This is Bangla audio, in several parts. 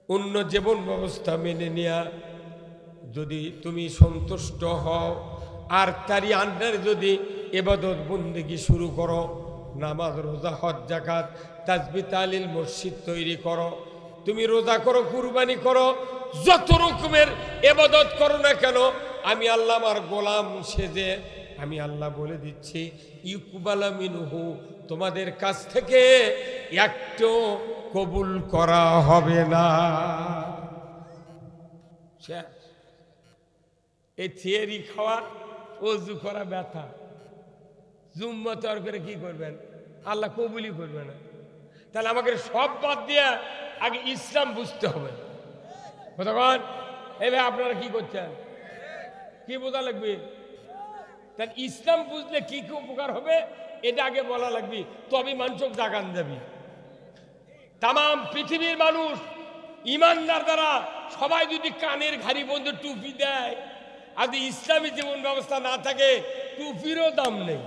অন্য জীবন ব্যবস্থা মেনে নেয়া যদি তুমি সন্তুষ্ট হও আর তারই আন্ডারে যদি ইবাদত বন্দেগী শুরু করো, নামাজ রোজা হজ যাকাত তাসবিহ তাহলিল মসজিদ তৈরি করো, তুমি রোজা করো, কুরবানি করো, যত রকমের ইবাদত করো না কেন, আমি আল্লাহ আমার গোলাম সেজে আমি আল্লাহ বলে দিচ্ছি ইউকবালা মিনহু, তোমাদের কাছ থেকে একটু কবুল করা হবে না। এই থিয়েরি খাওয়া, অজু করা ব্যথা, জুম্মা তর করে কি করবেন, আল্লাহ কবুলই করবে না। তাহলে আমাকে সব বাদ দিয়ে আগে ইসলাম বুঝতে হবে। কতক্ষণ এই ভাই আপনারা কি করছেন, কি বোঝা লাগবে? তাহলে ইসলাম বুঝলে কি কি উপকার হবে এটা আগে বলা লাগবে, তবে মানুষ জাগান যাবি। তাম পৃথিবীর মানুষ ইমানদার দ্বারা সবাই যদি কানের ঘাড়ি বন্ধ টুপি দেয়, আর ইসলামী জীবন ব্যবস্থা না থাকে টুপিরও দাম নেই।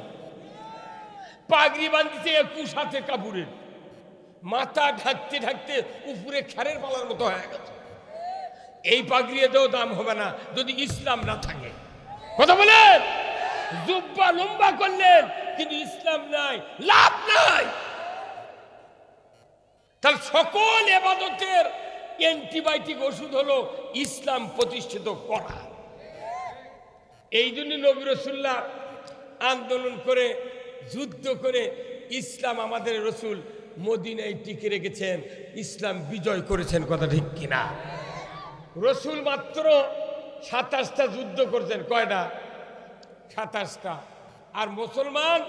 পাগড়ি বাঁধছে 21 হাতে কাপড়ের, মাথা ঢাকতে ঢাকতে উপরে খেরের পালার মতো হয়ে গেছে। এই পাগড়িতেও দাম হবে না যদি ইসলাম না থাকে। কথা বলেন, জুব্বা লম্বা করলেন কিন্তু ইসলাম নাই, লাভ নাই। তাহলে সকল ইবাদতের অ্যান্টিবায়োটিক ওষুধ হলো ইসলাম প্রতিষ্ঠিত করা। এই জন্য নবী রাসূলুল্লাহ আন্দোলন করে যুদ্ধ করে ইসলাম আমাদের রসুল মদিনায় টিকে রেখেছেন, ইসলাম বিজয় করেছেন। কথা ঠিক কিনা? রসুল মাত্র 27টা যুদ্ধ করছেন। কয়টা? 27টা। আর মুসলমান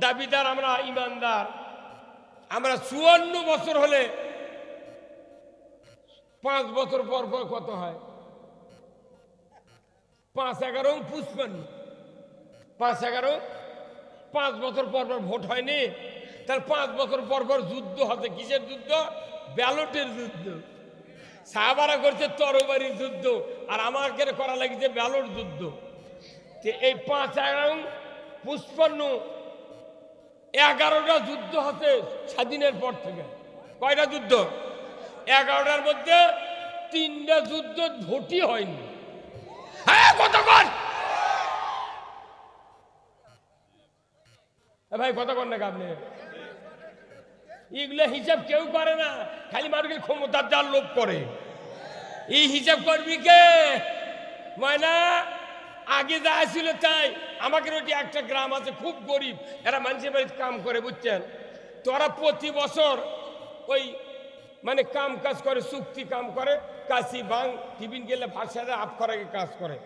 দাবিদার আমরা ইমানদার, আমরা 54 বছর হলে 5 বছর পর পর কত হয়? 5-11 55, 5-11, 5 বছর পর পর ভোট হয়নি। তার 5 বছর পর পর যুদ্ধ হচ্ছে। কিসের যুদ্ধ? ব্যালটের যুদ্ধ। সাহাবারা করছে তরবারির যুদ্ধ, আর আমাকে করা লাগছে ব্যালট যুদ্ধ। এই 5-11-55 11টা যুদ্ধ হচ্ছে স্বাধীনের পর থেকে। কয়টা যুদ্ধ? 11টার মধ্যে 3টা যুদ্ধ ভোটই হয়নি। হ্যাঁ, কতক্ষণ ভাই, কতক্ষণ না আপনি এগুলো হিসাব কেউ করে না, খালি মানুষের ক্ষমতার যার লোভ করে। এই হিসাব করবি কে? ময়না আগে যা ছিল তাই। আমাকে ওটি একটা গ্রাম আছে খুব গরিব, এরা মানুষের বাড়িতে কাম করে, বুঝছেন? তোরা প্রতি বছর ওই মানে কাম কাজ করে, চুক্তি কাম করে, কাশি বাং টিফিন গেলে ভাষারে আপ করাকে কাজ করে।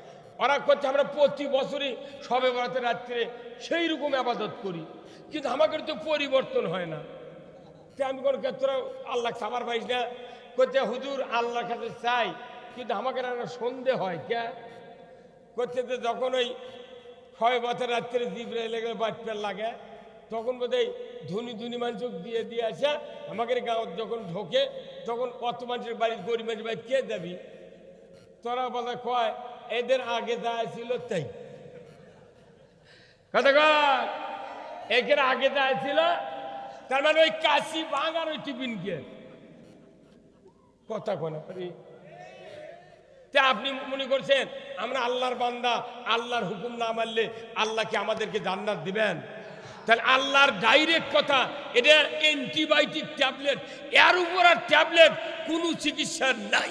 ওরা করছে আমরা প্রতি বছরই সবে বরাতে রাত্রে সেই রকম আবাদত করি, কিন্তু আমাকে তো পরিবর্তন হয় না। আমি কোনো ক্ষেত্রে আল্লাহ খাবার পাইস না, করছে হুজুর আল্লাহর কাছে চাই, কিন্তু আমাকে সন্দেহ হয়। কে করছে যে যখন ওই 6 বছর রাত্রে জিবরাইল লেগে বাটপের লাগে, তখন বোধহয় ধনী ধনী মানুষ দিয়ে দিয়ে আসে আমাদের গাঁত যখন ঢোকে, তখন কত মানুষের বাড়ি, গরিব মানুষের বাড়ি কে যাবি? তোরা বলে কয় এদের আগে যা ছিল তাই। কথা কয় এদের আগে যা ছিল, তার মানে ওই কাশি ভাঙার ওই টিফিন কে কথা কোনা পারি। আপনি মনে করছেন আমরা আল্লাহর বান্দা, আল্লাহর হুকুম না মানলে আল্লাহকে আমাদেরকে জান্নাত দিবেন? তাহলে আল্লাহর ডাইরেক্ট কথা, এটা অ্যান্টিবায়োটিক ট্যাবলেট, এর উপর আর ট্যাবলেট কোনো চিকিৎসা নাই।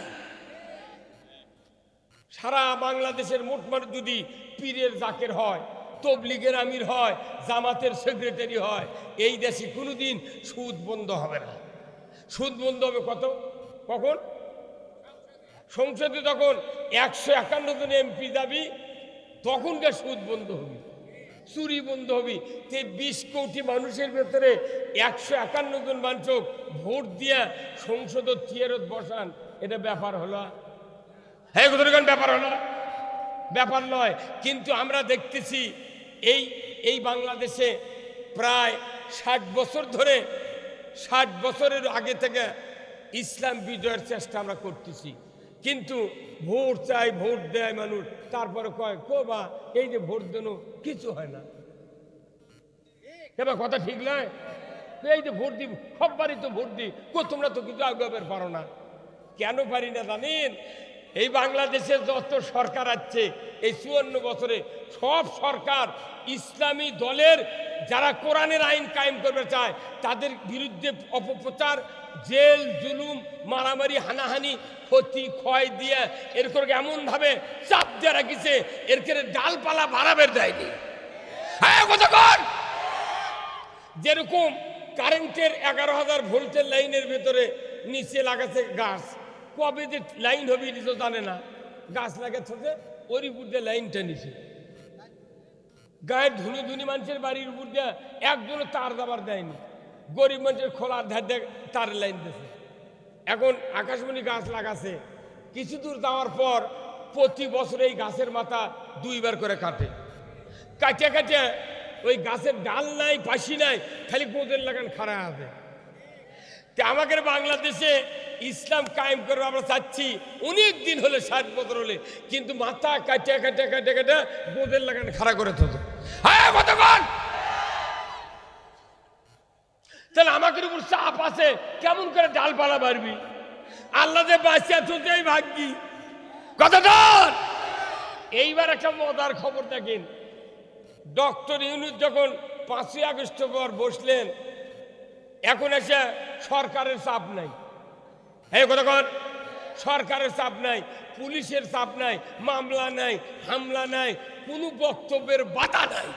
সারা বাংলাদেশের মোট মানুষ যদি পীরের জাকের হয়, তবলিগের আমির হয়, জামাতের সেক্রেটারি হয়, এই দেশে কোনোদিন সুদ বন্ধ হবে না। সুদ বন্ধ হবে কখন? সংসদে যখন 151 জন এমপি যাবি, তখনকার সুদ বন্ধ হবে, চুরি বন্ধ হবে। 20 কোটি মানুষের ভেতরে 151 জন মানুষ ভোট দিয়ে সংসদ চেয়ারত বসান, এটা ব্যাপার হলো? হ্যাঁ, ব্যাপার হলো? ব্যাপার নয়। কিন্তু আমরা দেখতেছি এই বাংলাদেশে প্রায় 60 বছর ধরে, 60 বছরের আগে থেকে ইসলাম বিজয়ের চেষ্টা আমরা করতেছি, কিন্তু ভোট চাই, ভোট দেয় মানুষ, তারপরে কয় বা এই যে ভোট দেন কিছু হয় না। এবার কথা ঠিক নয়? এই যে ভোট দিব, সব বাড়ি তো ভোট দিই, তোমরা তো কিছু আগাবের পারো না। কেন পারি না জানেন? এই বাংলাদেশে যত সরকার আছে এই 54 বছরে সব সরকার ইসলামী দলের যারা কোরআনের আইন কায়েম করতে চায় তাদের বিরুদ্ধে অপপ্রচার, জেল জুলুম, মারামারি, হানাহানি, ক্ষতি ক্ষয় দিয়ে এরকম এমনভাবে চাপ দিয়ে রাখিছে, এরকে ডালপালা বাড়াবের দেয়নি। হ্যাঁ কতক্ষণ যেরকম কারেন্টের 11,000 ভোল্টের লাইনের ভেতরে নিচে লাগাচ্ছে গাছ, কবে যে লাইন হবে তো জানে না, গাছ লাগাচ্ছে ওর উপর দিয়ে লাইনটা নিচে গায়ের ধুনি ধুনি মানুষের বাড়ির উপর দিয়ে একজনও তার দাবার দেয়নি, গরিব মানুষের খোলার ধার দিয়ে তার লাইন দিয়েছে। এখন আকাশমণি গাছ লাগাছে, কিছু দূর যাওয়ার পর প্রতি বছর এই গাছের মাথা 2 বার করে কাটে, কাটে কাটে ওই গাছের ডাল নাই পাশি নাই, খালি গোদের লাগান খাড়া আছে। আমাদের বাংলাদেশে ইসলাম কায়েম করবো আমরা চাচ্ছি, অনেক দিন হলে 60 বছর হলে, কিন্তু মাথা কাটে কাটে কাটে কাটে গোদের লাগান খাড়া করে থাকতো। হ্যাঁ কতক্ষণ তাহলে আমাদের উপর চাপ আছে, কেমন করে ডালপালা বাড়বি? আল্লাহ যে বাঁচিয়া তোতেই ভাগ্যি কতক্ষণ। এইবার একটা মজার খবর দেখেন, ডক্টর ইউনূস যখন 5ই আগস্ট পর বসলেন, এখন এসে সরকারের চাপ নাই। এই কতক্ষণ সরকারের চাপ নাই, পুলিশের চাপ নাই, মামলা নাই, হামলা নাই, কোনো বক্তব্যের বাধা নাই।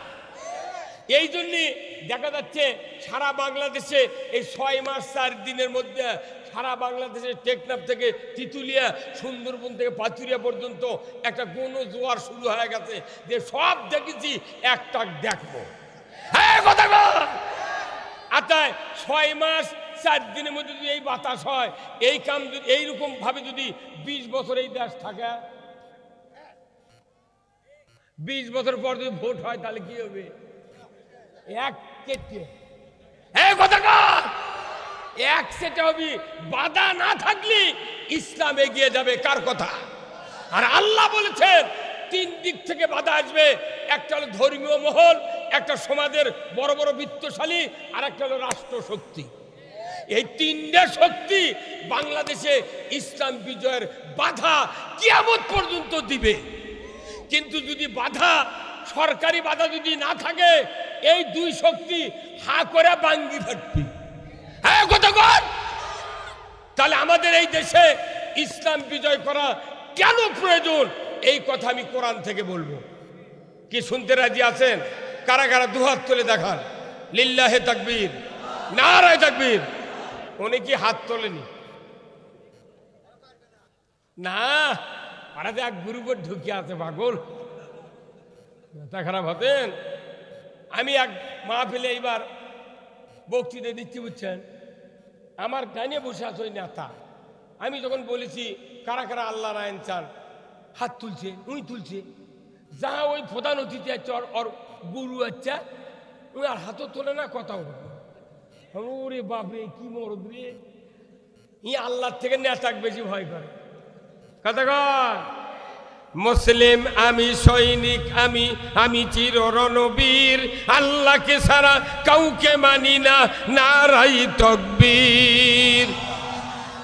এই জন্যে দেখা যাচ্ছে সারা বাংলাদেশে এই 6 মাস 4 দিনের মধ্যে সারা বাংলাদেশে টেকনাফ থেকে তিতুলিয়া, সুন্দরবন থেকে পাথুরিয়া পর্যন্ত একটা গণজোয়ার শুরু হয়ে গেছে, যে সব দেখেছি একটা দেখবো। হ্যাঁ কথা আচ্ছা 6 মাস 4 দিনের মধ্যে যদি এই বাতাস হয়, এই কাম যদি এইরকম ভাবে যদি 20 বছর এই দেশ থাকে, 20 বছর পর যদি ভোট হয় তাহলে কি হবে? এক কেটে এক সেটে হবে। বাধা না থাকলে ইসলাম এগিয়ে যাবে কার কথা? আর আল্লাহ বলেছেন 3 দিক থেকে বাধা আসবে, একটা হলো ধর্মীয় মহল, একটা সমাজের বড় বড় বিত্তশালী, আর একটা হলো রাষ্ট্র শক্তি। এই 3টে শক্তি বাংলাদেশে ইসলাম বিজয়ের বাধা কিয়ামত পর্যন্ত দিবে। কিন্তু যদি বাধা, সরকারি বাধা যদি না থাকে, এই 2 শক্তি হা করে বাঙ্গি ফাটবে। হ্যাঁ কতক্ষণ তাহলে আমাদের এই দেশে ইসলাম বিজয় করা কেন প্রয়োজন, এই কথা আমি কোরআন থেকে বলবো। কি শুনতে রাজি আছেন? কারা কারা দুহাত তুলে দেখান। লিল্লাহে তাকবীর, নারায়ে তাকবীর। অনেকে হাত তোলেনি না, পাড়াতে এক গ্রুপের ঢুকে আছে পাগল, মাথা খারাপ হতেন। আমি এক মাহফিলে এইবার বক্তৃতা দিচ্ছি, বুঝছেন, আমার ডাইনে বসে আছে ওই নেতা। আমি যখন বলেছি কারা কারা আল্লাহর আইন চান, হাত তুলছে, উই তুলছে। যা ওই প্রধান অতিথি আছে ওর গুরু আচ্ছা, ওই আর হাতও তোলে না, কথাও বলে। ওরে বাপরে কি মরদ রে, ই আল্লাহর থেকে নেতাকে বেশি ভয় করে। কতক্ষণ মুসলিম আমি, সৈনিক আমি, আমি চির রণবীর, আল্লাহকে ছাড়া কাউকে মানি না, নারাই তাকবীর।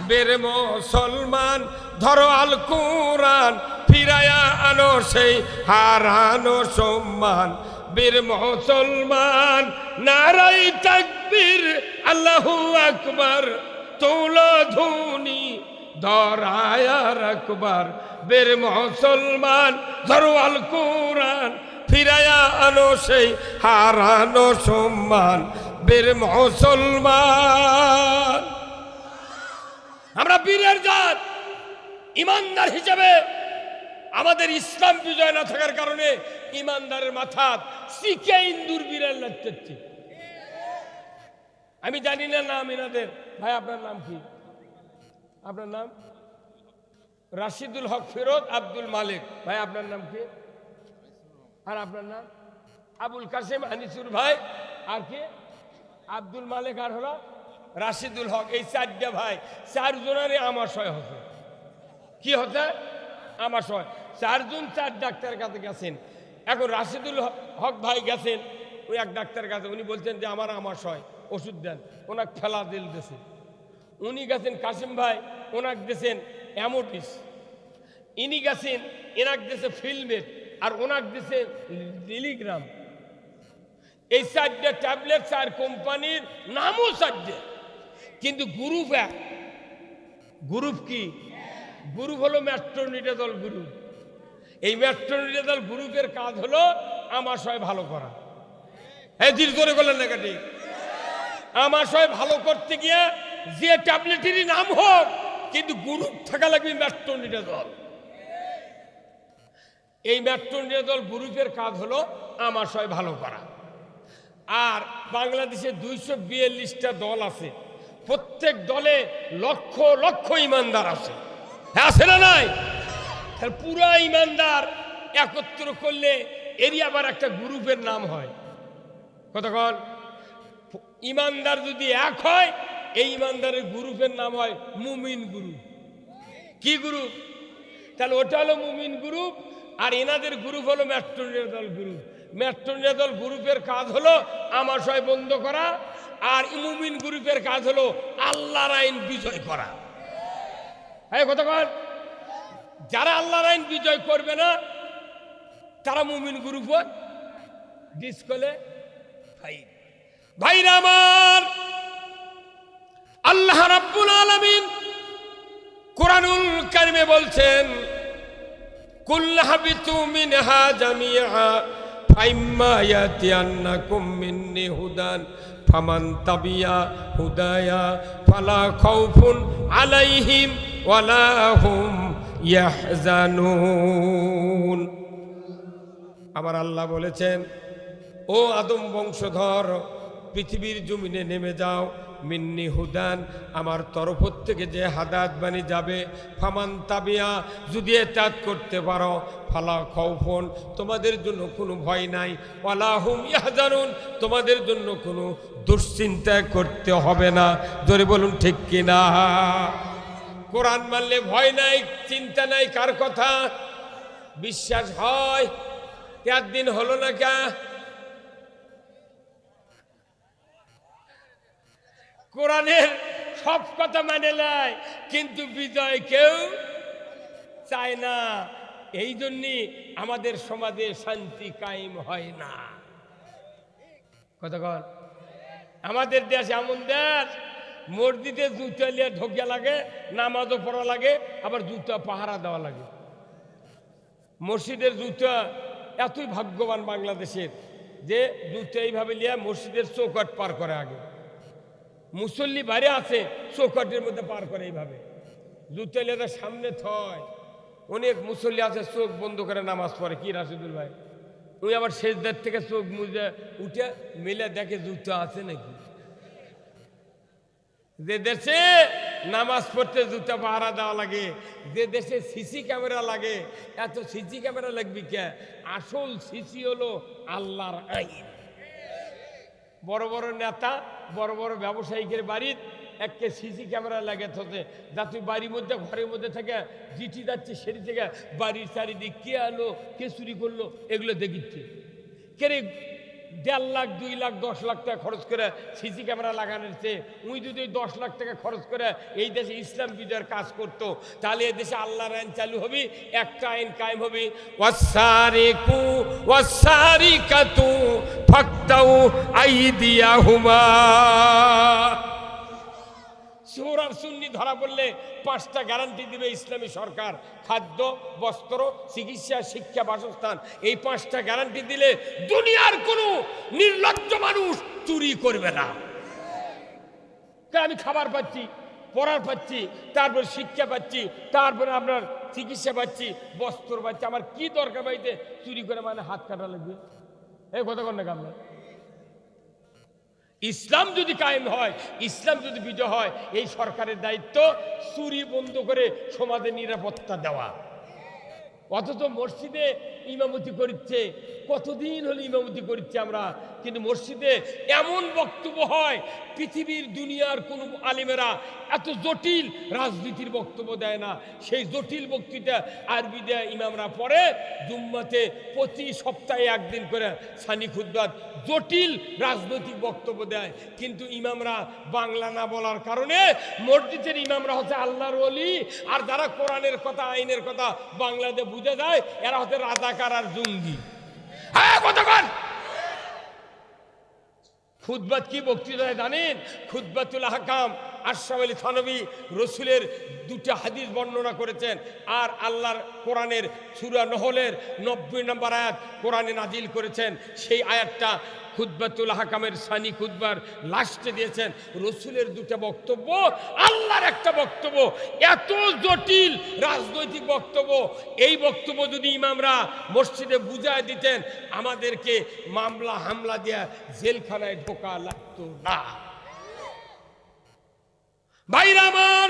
বের মুসলমান ধরো আল কুরআন, ফিরায়া আনো সেই হারানো সম্মান। বীর মুসলমান নারাই তাকবীর, আল্লাহু আকবার, তোলো ধুনি দরায়া রাখবার। বীর মুসলমান ধরো আল কুরআন, ফিরায়া আনো সেই হারানো সম্মান। বীর মুসলমান আমরা বীরের জাত, ইমানদার হিসেবে আমাদের ইসলাম বিজয় না থাকার কারণে ইমানদারের মাথা শিখে ইন্দুর বীরের লাগছে। আমি জানি না নাম এনাদের। ভাই আপনার নাম কি? আপনার নাম? রাশিদুল হক ফিরোজ আব্দুল মালিক। ভাই আপনার নাম কি? আর আপনার নাম? আবুল কাসেম আনিসুর ভাই। আর কি? আব্দুল মালিক, আর হলো রাশিদুল হক। এই 4টে ভাই, 4 জনেরই আমাশয় হতো। কি হতে? আমাশয়। 4 জন 4 ডাক্তারের কাছে গেছেন। এখন রাশিদুল হক ভাই গেছেন ওই এক ডাক্তারের কাছে, উনি বলছেন যে আমার আমাশয়। ওষুধ দেন, ওনাকে ফেলা দিল দেশে। উনি গেছেন কাসিম ভাই, ওনাকে দিয়েছেন অ্যামোটিস। ইনি গেছেন, এনাক দিয়েছে ফিলমেট, আর ওনাক দিয়েছে লিলিগ্রাম। এই 4টে ট্যাবলেট 4 কোম্পানির নামও 4টে, কিন্তু গ্রুপ এক। গ্রুপ কি? গ্রুপ হলো মেট্রোনিডাজল গ্রুপ। এই মেট্রোনিডাজল গ্রুপের কাজ হলো আমাশয় ভালো করা। হ্যাঁ, ধীরে ধরে বললেন না কাটি। আমাশয় ভালো করতে গিয়ে যে ট্যাবলেটেরই নাম হোক, কিন্তু গ্রুপ থাকা লাগবে মেট্রোনিডাজল। এই মেট্রোনিডাজল গ্রুপের কাজ হলো আমাশয় ভালো করা। আর বাংলাদেশে 242টা দল আছে, প্রত্যেক দলে লক্ষ লক্ষ ইমানদার আছে। হ্যাঁ, আছে না নাই? পুরা ইমানদার একত্র করলে এরই আবার একটা গ্রুপের নাম হয়। কতক্ষণ ইমানদার যদি এক হয়, এই ইমানদারের গ্রুপের নাম হয় মুমিন গ্রুপ। কি গ্রুপ? তাহলে ওটা হলো মুমিন গ্রুপ, আর এনাদের গ্রুপ হলো মেট্রোনিডাজল গ্রুপ। মেট্রোনিডাজল গ্রুপের কাজ হলো আমাশয় বন্ধ করা, আর মুমিন গ্রুপের কাজ হলো আল্লাহর আইন বিজয় করা। হ্যাঁ, কতক্ষণ যারা আল্লাহর আইন বিজয় করবে না, তারা মুমিন গ্রুপ ডিসকোয়ালিফাই। ভাইরা আমার, আল্লাহ রাব্বুল আলামিন কুরআনুল কারীমে বলছেন, কুল হাবিতু মিনহা জামিআ ফাইম্মা ইয়াতিয়ান্নাকুম মিন্নি হুদান ফামান তাবিয়া হুদায়া ফালা খাউফুন আলাইহিম ওয়ালা হুম ইয়াহজানুন। আমার আল্লাহ বলেছেন, ও আদম বংশধর, পৃথিবীর জমিনে নেমে যাও, মিন্নি হুদান, আমার তরফ থেকে যে হাদায়াত বাণী যাবে, ফামান তাবিয়া, যদি এতাত করতে পারো, ফালা খাউফুন, তোমাদের জন্য কোনো ভয় নাই, ওয়ালা হুম ইয়াহজানুন, তোমাদের জন্য কোনো দুশ্চিন্তা করতে হবে না। জোরে বলুন ঠিক কিনা? কোরআন মানলে ভয় নাই, চিন্তা নাই। কার কথা বিশ্বাস হয়? 4 দিন হলো না কে? কোরআনের সব কথা মানে নেয়, কিন্তু বিজয় কেউ চায় না। এই জন্যই আমাদের সমাজে শান্তি কায়েম হয় না। কতক্ষণ আমাদের দেশ এমন দেশ, মসজিদে জুতা নিয়ে ঢোকা লাগে, নামাজও পড়া লাগে, আবার জুতা পাহারা দেওয়া লাগে। মসজিদের জুতা এতই ভাগ্যবান বাংলাদেশের, যে জুতা এইভাবে নিয়ে মসজিদের চৌকাট পার করে। আগে মুসল্লি বাইরে আছে, চৌকাটের মধ্যে পার করে এইভাবে। জুতা নিয়ে সামনে থয়। অনেক মুসল্লি আছে চোখ বন্ধ করে নামাজ পড়ে। কি রাশিদুল ভাই, উনি আবার শেষদার থেকে চোখ মুজে উঠে মিলে দেখে জুতা আছে নাকি। যে দেশে নামাজ পড়তে জুতা পাহারা দেওয়া লাগে, যে দেশে সিসি ক্যামেরা লাগে, এত সিসি ক্যামেরা লাগবে কে? আসল সিসি হলো আল্লাহর আইন। বড় বড় নেতা, বড় বড় ব্যবসায়ীদের বাড়ির একটা সিসি ক্যামেরা লাগে থাকে, যা তুই বাড়ির মধ্যে ঘরের মধ্যে থেকে জিটি যাচ্ছে, সেটি থেকে বাড়ির চারিদিক কে আলো, কে চুরি করলো, এগুলো দেখিচ্ছে। কে রে 1.5 লাখ 2 লাখ 10 লাখ টাকা খরচ করে সিসি ক্যামেরা লাগানোর চেয়ে উই যদি 10 লাখ টাকা খরচ করে এই দেশে ইসলাম বিজয়ের কাজ করতো, তাহলে এই দেশে আল্লাহর আইন চালু হবে, একটা আইন কায়েম হবে। ওয়াসারিকু ওয়াসারিকাতু ফাকতাউ আইদিয়াহুমা। চোর আর সুন্নি ধরা পড়লে 5টা গ্যারান্টি দিবে ইসলামী সরকার: খাদ্য, বস্ত্র, চিকিৎসা, শিক্ষা, বাসস্থান। এই 5টা গ্যারান্টি দিলে দুনিয়ার কোনো নির্লজ্জ মানুষ চুরি করবে না। আমি খাবার পাচ্ছি, পড়ার পাচ্ছি, তারপর শিক্ষা পাচ্ছি, তারপরে আপনার চিকিৎসা পাচ্ছি, বস্ত্র পাচ্ছি, আমার কি দরকার বাড়িতে চুরি করে মানে হাত কাটা লাগবে? এই কথা কন না কামনা। ইসলাম যদি কায়েম হয়, ইসলাম যদি বিজয় হয়, এই সরকারের দায়িত্ব চুরি বন্ধ করে সমাজের নিরাপত্তা দেওয়া। অথচ মসজিদে ইমামতি করছে, কতদিন হলো ইমামতি করছে আমরা, কিন্তু মসজিদে এমন বক্তব্য হয় পৃথিবীর দুনিয়ার কোনো আলেমেরা এত জটিল রাজনীতির বক্তব্য দেয় না। সেই জটিল বক্তৃতা আরবি দেয় ইমামরা পড়ে জুম্মাতে, প্রতি সপ্তাহে একদিন করে সানি খুতবাত জটিল রাজনৈতিক বক্তব্য দেয়। কিন্তু ইমামরা বাংলা না বলার কারণে মসজিদের ইমামরা হচ্ছে আল্লাহর ওলি, আর যারা কোরআনের কথা আইনের কথা বাংলাতে বুঝে যায় এরা হচ্ছে রাজাকার আর জঙ্গি। হ্যাঁ কতক্ষণ খুতবাত কি বক্তৃতা জানেন? খুতবাতুল আহকাম আশরাফ আলী থানভী রসুলের দুটো হাদিস বর্ণনা করেছেন, আর আল্লাহর কোরআনের সূরা নহলের 90 নম্বর আয়াত কোরআনে নাজিল করেছেন। সেই আয়াতটা খুতবাতুল আহকামের সানি খুতবার লাস্টে দিয়েছেন। রসুলের দুটো বক্তব্য, আল্লাহর একটা বক্তব্য, এত জটিল রাজনৈতিক বক্তব্য। এই বক্তব্য যদি ইমামরা মসজিদে বুঝায় দিতেন আমাদেরকে মামলা হামলা দিয়ে জেলখানায় ঢোকা লাগতো না। ভাইরা আমার,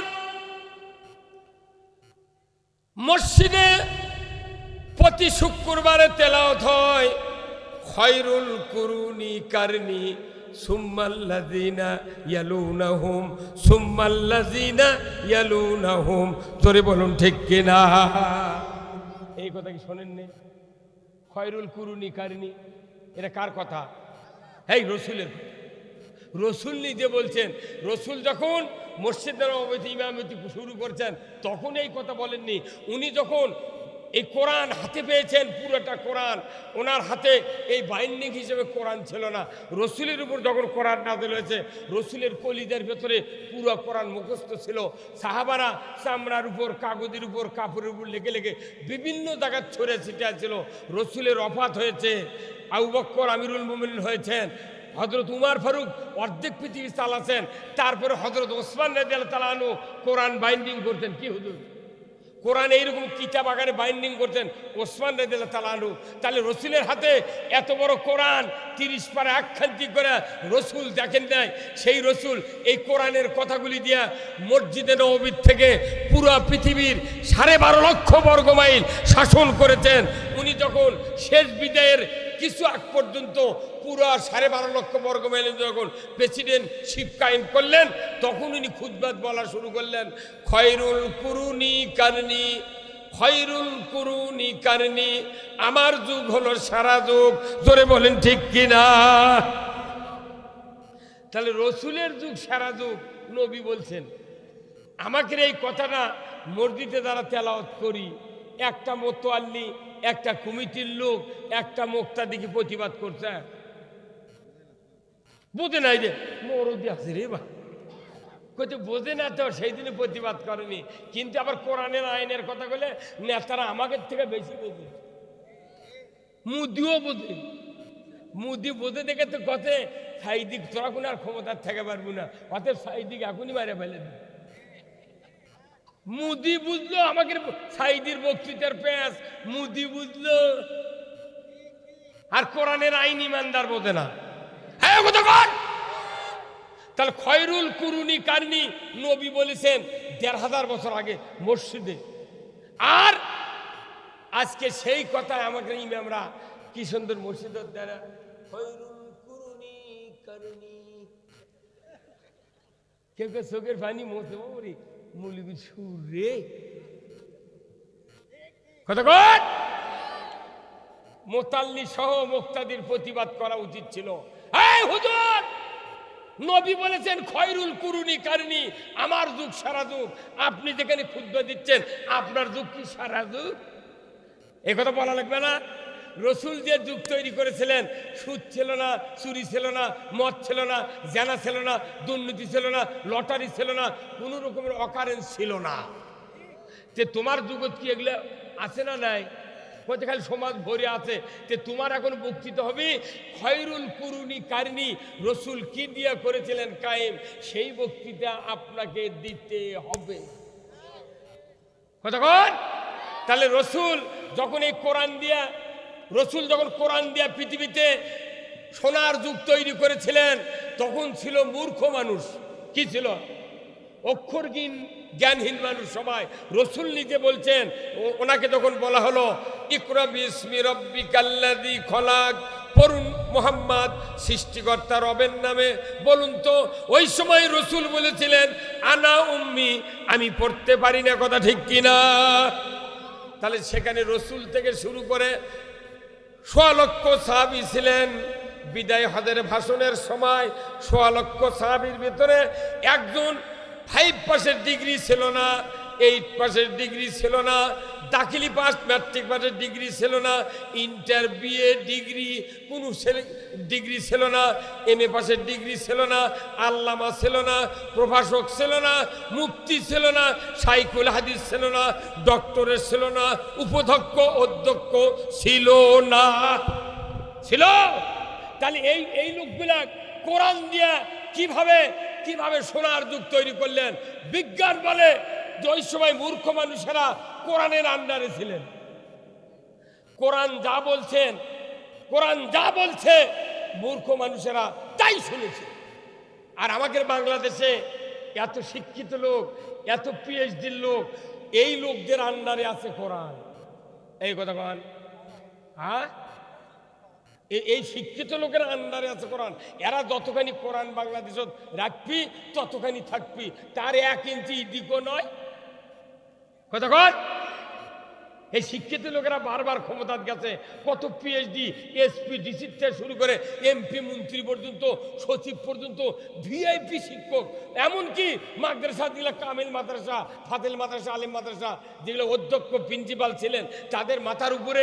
মসজিদে প্রতি শুক্রবারে তেলাওয়াত হয় খায়রুল কুরুনি কারনি সুম্মাল্লাযিনা ইয়ালুনাহুম সুম্মাল্লাযিনা ইয়ালুনাহুম। জোরে বলুন ঠিক কিনা? এই কথা কি শোনেননি? খায়রুল কুরুনি কারনি, এটা কার কথা? এই রসুলের। রসুল নিজে বলছেন, রসুল যখন মসজিদের ইমামতি শুরু করছেন তখন এই কথা বলেননি। উনি যখন এই কোরআন হাতে পেয়েছেন, পুরোটা কোরআন ওনার হাতে, এই বাইন্ডিং হিসেবে কোরআন ছিল না। রসুলের উপর যখন কোরআন নাযিল হয়েছে রসুলের কলিজার ভেতরে পুরো কোরআন মুখস্থ ছিল। সাহাবারা চামড়ার উপর, কাগজের উপর, কাপড়ের উপর লেগে লেগে বিভিন্ন জায়গায় ছড়ে ছিটিয়ে ছিল। রসুলের ওফাত হয়েছে, আবু বকর আমিরুল মুমিনিন হয়েছেন, হযরত উমর ফারুক অর্ধেক পৃথিবী চালাছেন, তারপরে হযরত ওসমান রাদিয়াল্লাহু তাআলা আনহু কোরআন বাইন্ডিং করতেন। কি হুজুর, কোরআন এইরকম কিতাব আকারে বাইন্ডিং করতেন ওসমান রাদিয়াল্লাহু তাআলা আনহু। তাহলে রসুলের হাতে এত বড় কোরআন 30 পারা আখ্যান্তি করে রসুল দেখেন নাই। সেই রসুল এই কোরআনের কথাগুলি দিয়া মসজিদে নববী থেকে পুরো পৃথিবীর 12.5 লক্ষ বর্গমাইল শাসন করেছেন। উনি যখন শেষ বিদায়ের কিছু আগ পর্যন্ত পুরো 12.5 লক্ষ বর্গমাইল যখন প্রেসিডেন্টশিপ কায়েম করলেন তখন উনি খুতবাত বলা শুরু করলেন, খায়রুল কুরুনি কারনি, খায়রুল কুরুনি কারনি, আমার যুগ হলো সারা যুগ। জোরে বলেন ঠিক কিনা? তাহলে রসুলের যুগ সারা যুগ নবী বলছেন। আমাকে এই কথাটা মসজিদে যারা তেলাওয়াত করি, একটা মোতোয়াল্লি, একটা কমিটির লোক, একটা মুক্তাদিকে প্রতিবাদ করছে, বোঝে নাই রে মরদি আছে রে বা কইতে বোঝে না তো সেই দিনে প্রতিবাদ করেনি। কিন্তু আবার কোরআনের আইনের কথা বলে নেতারা আমাকে থেকে বেশি বোঝে, মুদিও বোঝে। মুদি বোঝে দেখে তো কথে সাইদিক তোরা কোনো আর ক্ষমতার থেকে পারবো না, অতএব সাইদিক এখনই মারে ফেলে দিই। মুদি বুঝলো আমাকে সাইদির বক্তৃতার পেঁয়াজ, মুদি বুঝলো, আর কোরআনের আইন ইমানদার বোঝে না। হ্যাঁ কতক্ষণ? তাহলে খায়রুল কুরুনি কারনি নবী বলেছেন 1500 বছর আগে মসজিদে, আর আজকে সেই কথা আমাকে ইমামরা কি সুন্দর মসজিদের দ্বারা খায়রুল কুরুনি কারনি, কেউ কেউ চোখের পানি মোছে মরি মুলিবি সুরে। কতক্ষণ? মোতাল্লি সহ মুক্তাদির প্রতিবাদ করা উচিত ছিল। এই হুজুর, নবী বলেছেন খায়রুল কুরুনি কারনি, আমার যুগ সারা যুগ। আপনি যেখানে খুতবা দিচ্ছেন আপনার যুগ কি সারা যুগ? এ কথা বলা লাগবে না? রসুল যে যুগ তৈরি করেছিলেন, সুদ ছিল না, চুরি ছিল না, মদ ছিল না, জানা ছিল না, দুর্নীতি ছিল না, লটারি ছিল না, কোনো রকমের অকারেন্স ছিল না। যে তোমার যুগত কি এগুলো আছে না নাই? হয়তো খালি সমাজ ভরে আছে। যে তোমার এখন বক্তৃতা হবে খায়রুল কুরুনি কারনি, রসুল কি দিয়া করেছিলেন কায়েম, সেই বক্তৃতা আপনাকে দিতে হবে। কতক্ষণ? তাহলে রসুল যখন এই কোরআন দিয়া, রসুল যখন কোরআন দিয়া পৃথিবীতে সোনার যুগ তৈরি করেছিলেন তখন ছিল মূর্খ মানুষ। কি ছিল? অক্ষরহীন জ্ঞানহীন মানুষ সবাই। রসুল নিজে বলছেন, ওনাকে যখন বলা হলো ইকরা বিসমি রাব্বিকাল্লাযী খলাক, পড়ুন মুহাম্মদ সৃষ্টিকর্তা রবের নামে, বলুন তো। ওই সময় রসুল বলেছিলেন আনা উম্মি, আমি পড়তে পারি না, কথা ঠিক কিনা? তাহলে সেখানে রসুল থেকে শুরু করে ১৬ লক্ষ সাহাবী ছিলেন। বিদায় হজের ভাষণের সময় ১৬ লক্ষ সাহাবীর ভিতরে একজন 5 পাসের ডিগ্রি ছিল না, 8 পাসের ডিগ্রি ছিল না, দাখিলি পাস ম্যাট্রিক পাসের ডিগ্রি ছিল না, ইন্টার বিএ ডিগ্রি কোনো ডিগ্রি ছিল না, এমএ পাসের ডিগ্রি ছিল না, আল্লামা ছিল না, প্রভাষক ছিল না, মুফতি ছিল না, শাইখুল হাদিস ছিল না, ডক্টরেট ছিল না, উপাধ্যক্ষ অধ্যক্ষ ছিল না। ছিল? তাহলে এই লোকগুলা কোরআন দিয়া কিভাবে সোনার যুগ তৈরি করলেন? বিজ্ঞান বলে যে ওই সময় মূর্খ মানুষেরা কোরআনের আন্ডারে ছিলেন। কোরআন যা বলছে মূর্খ মানুষেরা তাই শুনেছে। আর আমাদের বাংলাদেশে এত শিক্ষিত লোক, এত পিএইচডির লোক, এই লোকদের আন্ডারে আছে কোরআন। এই কথা বল, হ্যাঁ, এই শিক্ষিত লোকের আন্ডারে আছে কোরআন। এরা যতখানি কোরআন বাংলাদেশত রাখবি ততখানি থাকবি, তার 1 ইঞ্চি দিকও নয়। কথা কর। এই শিক্ষিত লোকেরা বারবার ক্ষমতার গেছে, কত পিএইচডি, এসপি, ডিসি থেকে শুরু করে এমপি, মন্ত্রী পর্যন্ত, সচিব পর্যন্ত, ভিআইপি শিক্ষক, এমনকি মাদ্রাসা যেগুলো কামিল মাদ্রাসা, ফাতিল মাদ্রাসা, আলিম মাদ্রাসা, যেগুলো অধ্যক্ষ প্রিন্সিপাল ছিলেন, তাদের মাথার উপরে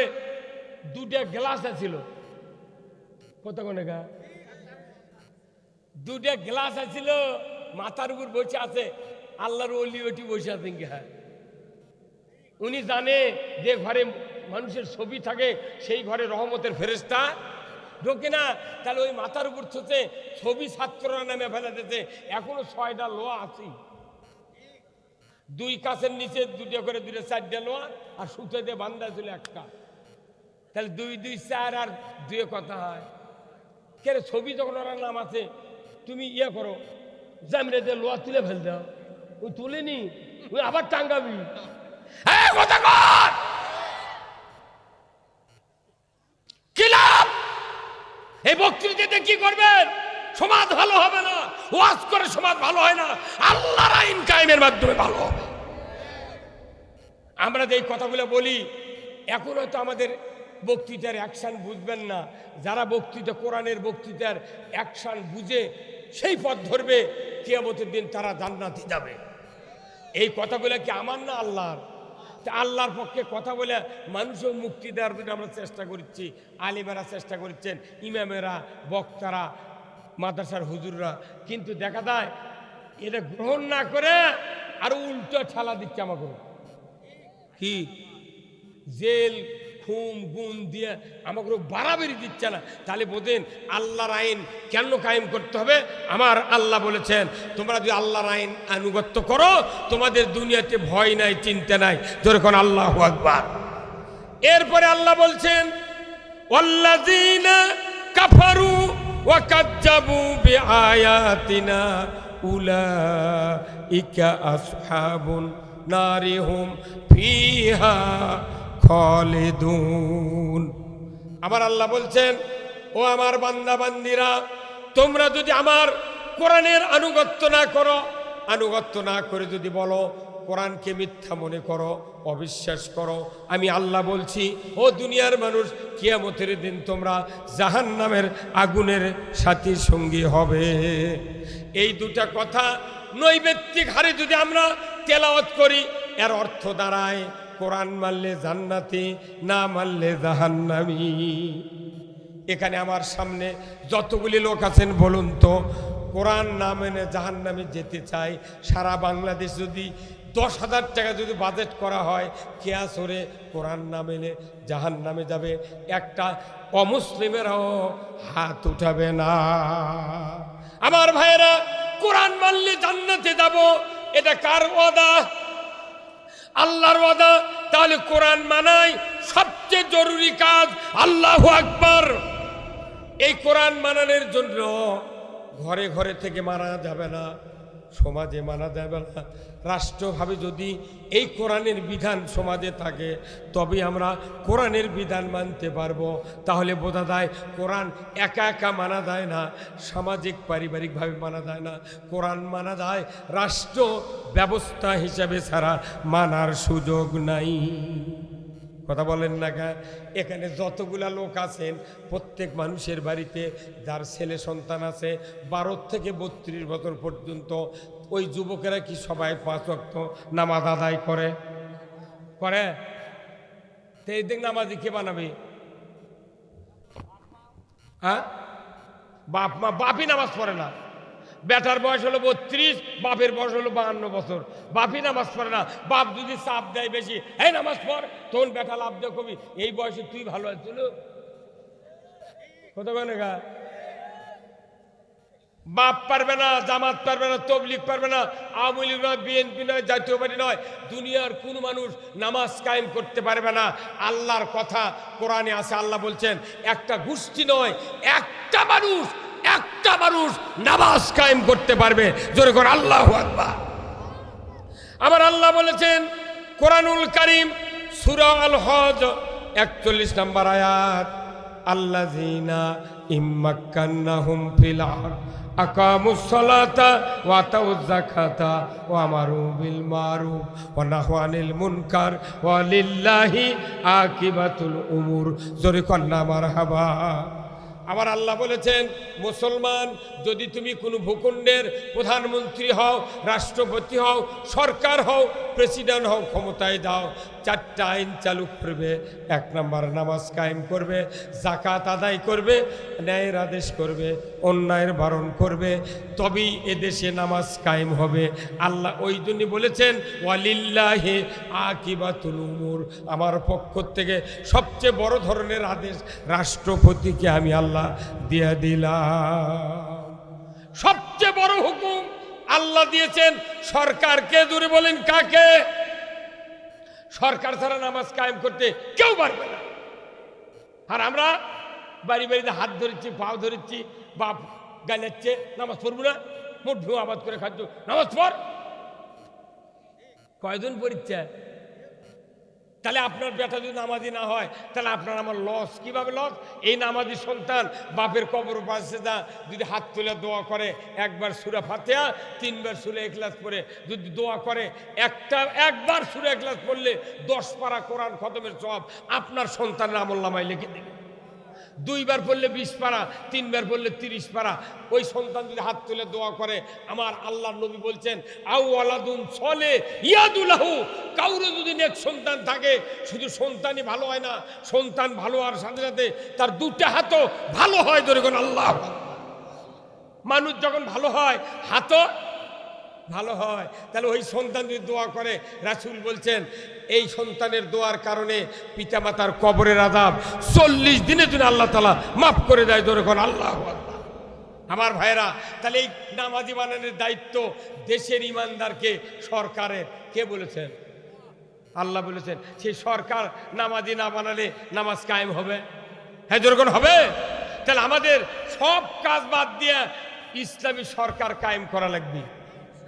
2টা গ্লাস ছিল। কত কোনেগা? 2টা গ্লাস আছিল, মাথার উপর বসে আছে আল্লাহর ওলি, ওটি বসে আছেন। উনি জানে যে ঘরে মানুষের ছবি থাকে সেই ঘরে রহমতের ফেরেশতা ঢোকে না। তাহলে ওই মাথার উপর থুতে ছবি ছাত্ররা নামে ফেলে দিতে। এখনো 6টা লোহা আছে, 2 কাছের নিচে 2টা করে 2টা 4টা লোহা, আর সুতো দিয়ে বান্ধা ছিল 1টা। তাহলে 2 2 4 আর 2 কথা হয়। কেন ছবি যখন ওরা নাম আছে, তুমি ইয়ে করো, জামরে দিয়ে লোহা তুলে ফেল দাও, ওই তুলেনি, ওই আবার টাঙ্গাবি। এই বক্তৃতাতে কি করবেন? সমাজ ভালো হবে না, ওয়াজ করে সমাজ ভালো হয় না, আল্লাহর আইন কায়েমের মাধ্যমে ভালো হবে। আমরা যে কথাগুলো বলি এখন হয়তো আমাদের বক্তৃতার অ্যাকশন বুঝবেন না। যারা বক্তৃতা, কোরআনের বক্তৃতার অ্যাকশন বুঝে সেই পথ ধরবে, কিয়ামতের দিন তারা জান্নাতে যাবে। এই কথাগুলো কি আমার না আল্লাহর? আল্লাহর পক্ষে কথা বলে মানুষও মুক্তি দেওয়ার জন্য আমরা চেষ্টা করছি, আলিমেরা চেষ্টা করছেন, ইমামেরা, বক্তারা, মাদ্রাসার হুজুররা। কিন্তু দেখা যায় এটা গ্রহণ না করে আর উল্টো ঠেলা দিচ্ছে আমাকে, কি জেল, খুন, গুণ দিয়ে আমাকে বাড়াবাড়ি দিচ্ছে না। তাহলে বোঝেন আল্লাহর আইন কেন কায়েম করতে হবে। আমার আল্লাহ বলেছেন, তোমরা যদি আল্লাহর আইন আনুগত্য করো, তোমাদের দুনিয়াতে ভয় নাই, চিন্তা নাই। যখন আল্লাহু আকবার। এরপরে আল্লাহ বলছেন ওয়াল্লাযীনা কাফারু ওয়া কাযযাবু বিআয়াতিনা উলাইকা আসহাবুন নারি হুম ফিহা খালিদুন। আমার আল্লাহ বলছেন, ও আমার বান্দা বান্দিরা, তোমরা যদি আমার কোরআনের আনুগত্য না করে যদি বলো কোরআনকে মিথ্যা মনে করো, অবিশ্বাস করো, আমি আল্লাহ বলছি, ও দুনিয়ার মানুষ, কিয়ামতের দিন তোমরা জাহান্নামের আগুনের সাথী সঙ্গী হবে। এই 2টা কথা নৈবেত্তিক হারে যদি আমরা তেলাওয়াত করি, এর অর্থ দাঁড়ায় কোরআন মানলে জান্নাতি, না মানলে জাহান্নামী। এখানে আমার সামনে যতগুলি লোক আছেন বলুন তো, কোরআন না মেনে জাহান্নামে যেতে চায়? সারা বাংলাদেশ যদি 10,000 টাকা যদি বাজেট করা হয়, কেয়াসরে কোরআন না মেনে জাহান্নামে যাবে, একটা অমুসলিমেরাও হাত উঠাবে না। আমার ভাইয়েরা, কোরআন মানলে জান্নাতে যাব, এটা কার ওয়াদা? আল্লাহর ওয়াদা। তাহলে কোরআন মানাই সবচেয়ে জরুরি কাজ। আল্লাহু আকবার। এই কোরআন মানানোর জন্য ঘরে ঘরে থেকে মানা যাবে না, সমাজে মানা যাবে না। রাষ্ট্রভাবে যদি এই কোরআনের বিধান সমাজে থাকে তবে আমরা কোরআনের বিধান মানতে পারবো। তাহলে বোঝা যায় কোরআন একা একা মানা যায় না, সামাজিক পারিবারিকভাবে মানা যায় না, কোরআন মানা যায় রাষ্ট্র ব্যবস্থা হিসাবে ছাড়া মানার সুযোগ নাই। কথা বলেন না কে? এখানে যতগুলা লোক আছেন প্রত্যেক মানুষের বাড়িতে যার ছেলে সন্তান আছে 12 থেকে 32 বছর পর্যন্ত, ওই যুবকেরা কি সবাই 5 ওয়াক্ত নামাজ আদায় করে? করে? তো এই দিক নামাজি কে বানাবে? হ্যাঁ, বাপ মা। বাপই নামাজ পড়ে না। বেটার বয়স হলো 32, বাপের বয়স হলো 52 বছর, বাপই নামাজ পড়ে না। বাপ যদি চাপ দেয় বেশি, এই নামাজ পড়, তখন বেটা লাভ দেয় কবি এই বয়সে তুই ভালো আছিস। কত মানে গা? বাপ পারবে না, জামাত পারবে না, তবলিগ পারবে না, আওয়ামী লীগ নয়, বিএনপি নয়, জাতীয় পার্টি নয়, দুনিয়ার কোন মানুষ নামাজ কায়েম করতে পারবে না। আল্লাহর কথা কোরআনে আছে, আল্লাহ বলছেন একটা গোষ্ঠী নয়, একটা মানুষ নামাজ কায়েম করতে পারবে। জোরে করে আল্লাহু আকবার। আবার আল্লাহ বলেছেন কোরআনুল কারীম সূরা আল হজ 41 নম্বর আয়াত, আল্লাযীনা ইম্মাক্কান্নাহুম ফিল আরদ আকামুস সালাতা ওয়া আতাউয যাকাতা ওয়া আমারু বিল মারুফ ওয়া নাহু আনিল মুনকার ওয়া লিল্লাহি আকিবাতুল উমুর। জোরে কন্না মারহাবা। আবার আল্লাহ বলেছেন মুসলমান যদি তুমি কোনো ভূখণ্ডের প্রধানমন্ত্রী হও, রাষ্ট্রপতি হও, সরকার হও, প্রেসিডেন্ট হও, ক্ষমতায় দাও, 4টা আইন চালু করবে। 1 নম্বর নামাজ কায়েম করবে, যাকাত আদায় করবে, ন্যায়ের আদেশ করবে, অন্যায়ের বারণ করবে, তবেই এদেশে নামাজ কায়েম হবে। আল্লাহ ওই জন্য বলেছেন ওয়ালিল্লাহি আকিবাতুল উমুর, আমার পক্ষ থেকে সবচেয়ে বড় ধরনের আদেশ রাষ্ট্রপতিকে আমি আল্লাহ দিয়ে দিলাম। সবচেয়ে বড় হুকুম আল্লাহ দিয়েছেন সরকারকে। জোরে বলেন কাকে? সরকার ছাড়া নামাজ কায়েম করতে কেউ পারবে না। আর আমরা বাড়ি বাড়িতে হাত ধরেছি, পাও ধরেছি, বাপ গাইলাচ্ছে নামাজ পড়বো না, মুঠ ভেউ আবাদ করে খাচ্ছ, নামাজ পড়। কয়জন পড়িচ্ছে? তাহলে আপনার বেটা যদি নামাজি না হয় তাহলে আপনার আমার লস। কিভাবে লস? এই নামাজি সন্তান বাপের কবর পাশে যা যদি হাত তুলে দোয়া করে, একবার সূরা ফাতিহা, 3 বার সূরা ইখলাস পড়ে যদি দোয়া করে, একবার সূরা ইখলাস পড়লে 10 পারা কোরআন খতমের সওয়াব আপনার সন্তানের আমলনামায় লিখে দেবে। 2 বার পড়লে 20 পারা, 3 বার পড়লে 30 পারা। ওই সন্তান যদি হাত তুলে দোয়া করে, আমার আল্লাহর নবী বলছেন আউ ওয়ালাদুন সলে ইয়াদুলাহু, কাউরে যদি নেক সন্তান থাকে, শুধু সন্তানই ভালো হয় না, সন্তান ভালো হওয়ার সাথে সাথে তার 2টা হাতও ভালো হয়। ধরে কোন আল্লাহ, মানুষ যখন ভালো হয় হাতও ভালো হয়। তাহলে ওই সন্তান যদি দোয়া করে, রাসূল বলছেন এই সন্তানের দোয়ার কারণে পিতামাতার কবরের আযাব 40 দিনের জন্য আল্লাহ তাআলা মাফ করে দেয়। ধরে কোন আল্লাহ আকবার। আমার ভাইরা, তাহলে এই নামাজি বানানোর দায়িত্ব দেশের ইমানদারকে, সরকারের। কে বলেছেন? আল্লাহ বলেছেন। সেই সরকার নামাজি না বানালে নামাজ কায়েম হবে? হ্যাঁ, যেরকম হবে। তাহলে আমাদের সব কাজ বাদ দিয়ে ইসলামী সরকার কায়েম করা লাগবে।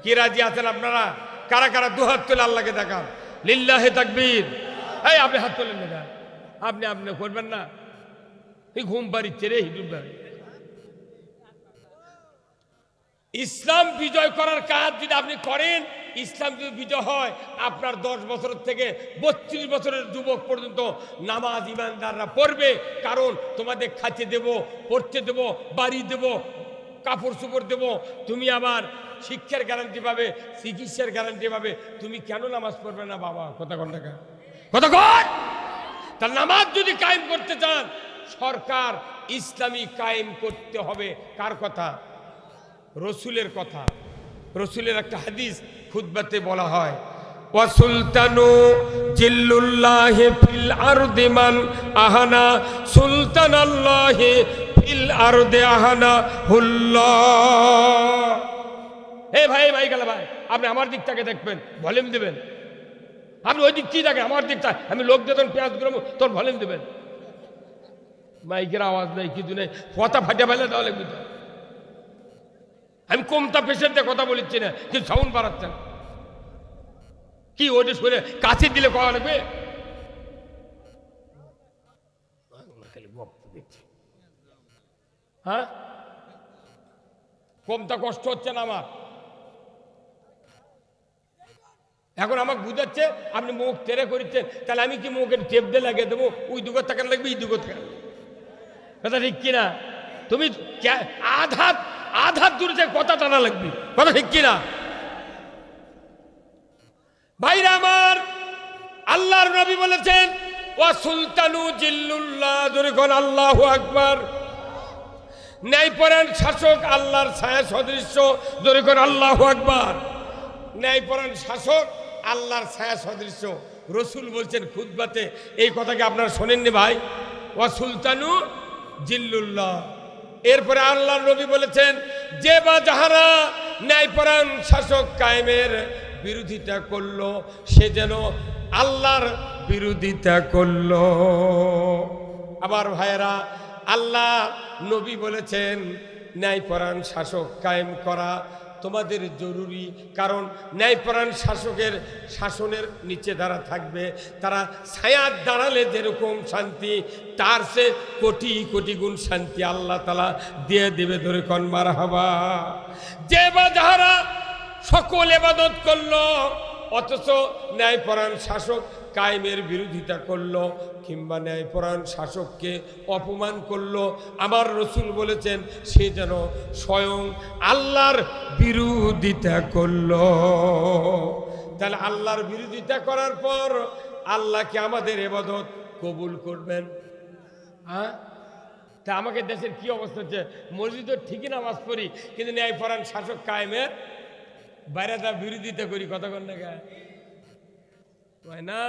কি রাজি আছেন আপনারা? কারা কারা দুহাত তুলে আল্লাহকে দেখান, লিল্লাহি তাকবীর। এই আপনি হাত তোলেন না, আপনি করবেন না, এই ঘুম পাড়িচ্ছে রে হিদুর। ইসলাম বিজয় করার কাজ যদি আপনি করেন, ইসলাম যদি বিজয় হয়, আপনার 10 বছর থেকে 32 বছরের যুবক পর্যন্ত নামাজ ইমানদাররা পড়বে। কারণ তোমাদের খাইতে দেব, পড়তে দেব, বাড়ি দেব, কাপড় চোপড় দেব, তুমি আবার শিক্ষার গ্যারান্টি পাবে, চিকিৎসার গ্যারান্টি পাবে। তুমি কেন নামাজ পড়বে না বাবা? কথা কন টাকা কথা কন। তার নামাজ যদি কায়েম করতে চান, সরকার ইসলামী কায়েম করতে হবে। কার কথা? রসুলের কথা। রসুলের একটা হাদিস খুতবাতে বলা হয়, ওয়া সুলতানু জিল্লুল্লাহি ফিল আরদি মান আহানা সুলতানাল্লাহি ফিল আরদি আহানা হুল্লাহ। হে ভাই গেল ভাই, আপনি আমার দিকটাকে দেখবেন, ভলিউম দেবেন। আপনি ওই দিক কি দেখেন, আমার দিকটা। আমি লোক দিয়ে তখন পেঁয়াজ গুলো তোর ভলিউম দেবেন। মাইকের আওয়াজ নেই, কিছু নেই, কথা ফাটিয়ে ফেলে তাহলে বুঝতে। আমি কমতা পেশেন্টে কথা বলিচ্ছি না, কিন্তু সাউন্ড বাড়াচ্ছেন কি? ওটা শুনে কাছে দিলে কয়া লাগবে? হ্যাঁ, কমতা কষ্ট হচ্ছে না আমার। এখন আমাকে বুঝাচ্ছে আপনি মুখ তেরে করিচ্ছেন, তাহলে আমি কি মুখের টেপ দিয়ে লাগিয়ে দেবো? ওই দুগো টাকা লাগবে, এই দুগো টাকা, কথা ঠিক কিনা? তুমি আধার দূরে কথা টানা লাগবে, কথা ঠিক কিনা? ভাইরা আমার, আল্লাহর নবী বলেছেন ওয়া সুলতানু জিল্লুল্লাহ, জোরে কোন আল্লাহু আকবার। ন্যায়পরায়ণ শাসক আল্লাহর ছায়া সদৃশ্য, জোরে কোন আল্লাহু আকবার। ন্যায়পরায়ণ শাসক আল্লাহর ছায়া সদৃশ্য। রসুল বলছেন খুতবাতে, এই কথাকে আপনারা শোনেননি ভাই? ওয়া সুলতানু জিল্লুল্লাহ। এরপরে আল্লাহর নবী বলেছেন যে বা যাহারা ন্যায়পরায়ণ শাসক কায়েমের বিরোধিতা করলো, সে যেন আল্লাহর বিরোধিতা করলো। আবার ভাইয়েরা, আল্লাহ নবী বলেছেন ন্যায়পরায়ণ শাসক কায়েম করা তোমাদের জরুরি, কারণ ন্যায়পরায়ণ শাসকের শাসনের নিচে যারা থাকবে তারা ছায়ার দাঁড়ালে যেরকম শান্তি, তার সে কোটি কোটি গুণ শান্তি আল্লাহ তাআলা দিয়ে দেবে, ধরে কোন মারহাবা। যে বা যাহারা সকল ইবাদত করলো অথচ ন্যায়পরায়ণ শাসক কায়েমের বিরোধিতা করলো কিংবা ন্যায়পরায়ণ শাসককে অপমান করলো, আমার রসুল বলেছেন সে যেন স্বয়ং আল্লাহর বিরোধিতা করলো। তাহলে আল্লাহর বিরোধিতা করার পর আল্লাহকে আমাদের ইবাদত কবুল করবেন? হ্যাঁ, তা আমাকে দেশের কি অবস্থা হচ্ছে, মসজিদও ঠিকই নামাজ পড়ি কিন্তু ন্যায়পরায়ণ শাসক কায়েমের বাইরে তা বিরোধিতা করি, কথা কন না গায় না?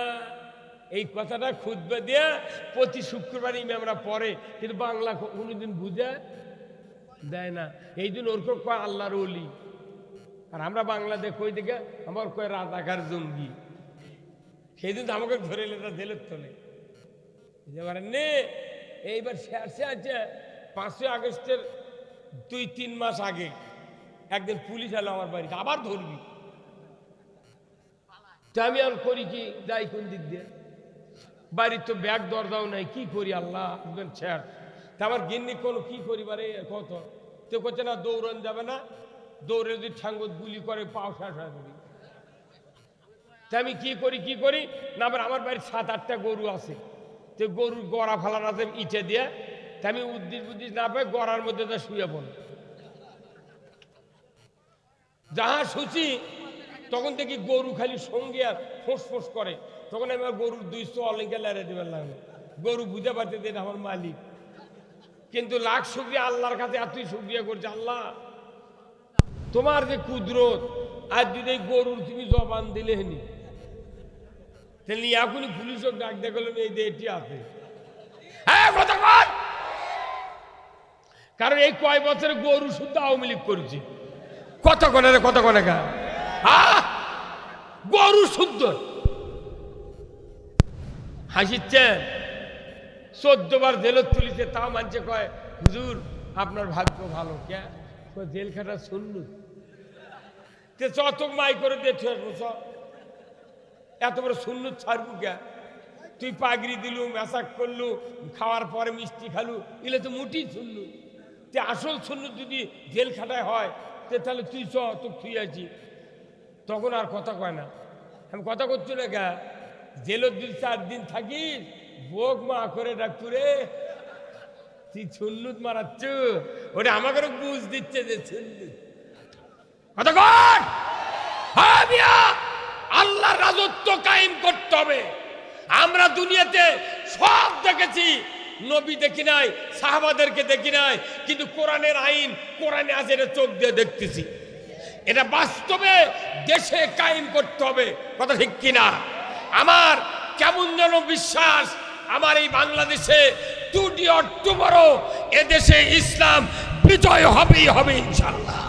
এই কথাটা খুতবা দিয়া প্রতি শুক্রবার ইমামরা পড়ে, কিন্তু বাংলা কোনোদিন বুঝে দেয় না। এই জন্য ওর কয় আল্লাহর ওলি, আর আমরা বাংলাদেশ কই দিকে আমার কয় রাজাকার জঙ্গি। সেই দিন আমাকে ধরে লেতা জেলের তোলে নে। এইবার শেষে আছে 5ই আগস্টের 2-3 মাস আগে একদিন পুলিশ এলো আমার বাড়িতে, আবার ধরবি। আমি আর করি কি, যাই কোন দিক দিয়ে? বাড়ির তো ব্যাগ দরজাও নাই, কি করি আল্লাহ ছেড়। তা আমার গিন্নি কোনো কি করিবারে কত তো করছে না, দৌড়ান যাবে না, দৌড়ে যদি ঠাঙ্গত গুলি করে পাও শেষ হয়ে যাবে। তা আমি কি করি না, আবার আমার বাড়ির 7-8টা গরু আছে, তো গরুর গড়া ফালার আছে ইটে দিয়ে, তা আমি উদ্দিস বুদ্দিস না পাই গড়ার মধ্যে যা শুয়ে পড়ে। যাহা শুচি তখন দেখি গরু খালি সঙ্গে আর ফোঁস করে, তখন আমি গরুর 200 অলিঙ্কে লেড়ে দেবার লাগলো। গরু বুঝে পারতে দেন আমার মালিক, কিন্তু লাখ শুকরিয়া আল্লাহর কাছে এতই শুকরিয়া করছে, আল্লাহ তোমার যে কুদরত, আর যদি গরুর তুমি জবান দিলে হেনি, তাহলে এখনই পুলিশও ডাক দেখলেন এই যে এটি আছে। হ্যাঁ কথা কর, কারণ এই কয় বছরে গরু শুদ্ধ আওয়ামী লীগ করেছি, কত কনে গা গরু শুদ্ধ হাসিচ্ছেন। 14 বার জেলত তুলিছে, তাও মানছে কয় হুজুর আপনার ভাগ্য ভালো। কে জেল খাটা শুনলু যত মাই করে দেখে এত বড় সুন্নত ছাড়বু কে? তুই পাগড়ি দিলু, মেসাক করলু, খাওয়ার পরে মিষ্টি খালু, এলে তো মুটি শুনলু। তে আসল সুন্নত যদি জেল খাটায় হয় তাহলে তুই তো তুই আছি, তখন আর কথা কয় না। আমি কথা করছি না গা, জেলত 4 দিন থাকিস বোক মা করে ডাক্তুরে তুই সুন্নত মারাচ্ছ, ওটা আমাকে বুঝ দিচ্ছে যে সুন্নত। কথা কর, আল্লাহর রাজত্ব কায়েম করতে হবে। আমরা দুনিয়াতে সব দেখেছি, নবী দেখি নাই, সাহাবাদেরকে দেখি নাই, কিন্তু কোরআনের আইন কোরআনে আছে, এটা চোখ দিয়ে দেখতেছি। এটা বাস্তবে দেশে কায়েম করতে হবে, কথা ঠিক কিনা? আমার কেমন যেন বিশ্বাস, আমার এই বাংলাদেশে টুডে অর টুমরো এদেশে ইসলাম বিজয় হবেই হবে ইনশাআল্লাহ।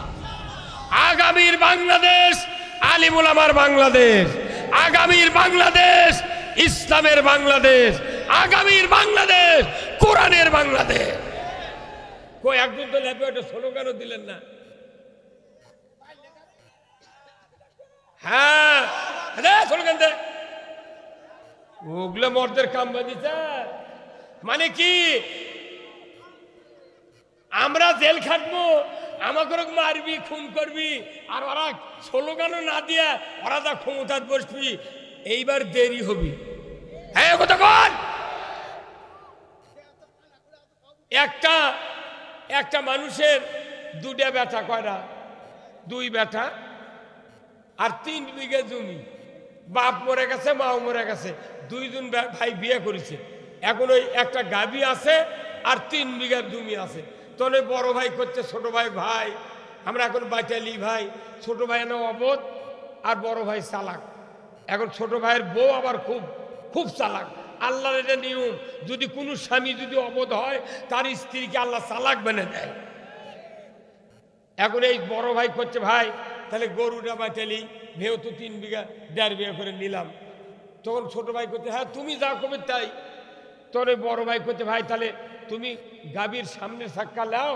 আগামীর বাংলাদেশ আলিম উলামার বাংলাদেশ, আগামীর বাংলাদেশ ইসলামের বাংলাদেশ, আগামীর বাংলাদেশ কোরআনের বাংলাদেশ। কই একজন তো লেপে ওটা স্লোগানও দিলেন না, হ্যাঁ ওগুলো মর্দের কাম বাঁধিছে। মানে কি আমরা জেল খাটবো, আমাকে মারবি খুন করবি, আর ওরা স্লোগানও না দিয়া ওরা যা ক্ষমতায় বসবি, এইবার দেরি হবি। হ্যাঁ কথা বল। একটা মানুষের দুটা বেটা, কয়টা? দুই বেটা আর 3 বিঘা জমি। বাপ মরে গেছে, মাও মরে গেছে, দুইজন ভাই বিয়ে করেছে। এখন ওই একটা গাভী আছে আর 3 বিঘা জমি আছে। তখন বড় ভাই করছে ছোট ভাই, ভাই আমরা এখন বাটালি ভাই। ছোট ভাই না অবোধ আর বড় ভাই চালাক। এখন ছোট ভাইয়ের বউ আবার খুব খুব চালাক। আল্লাহর এটা নিয়ম, যদি কোনো স্বামী যদি অবোধ হয় তার স্ত্রীকে আল্লাহ চালাক বেনে দেয়। এখন এই বড় ভাই করছে, ভাই তাহলে গরুটা বাটালি, ভেও তো 3 বিঘা 1.5 বিঘা করে নিলাম। তখন ছোট ভাই করছে, হ্যাঁ তুমি যা করবে তাই। তোর বড় ভাই করছে, ভাই তাহলে তুমি গাভীর সামনের সাক্কা লাও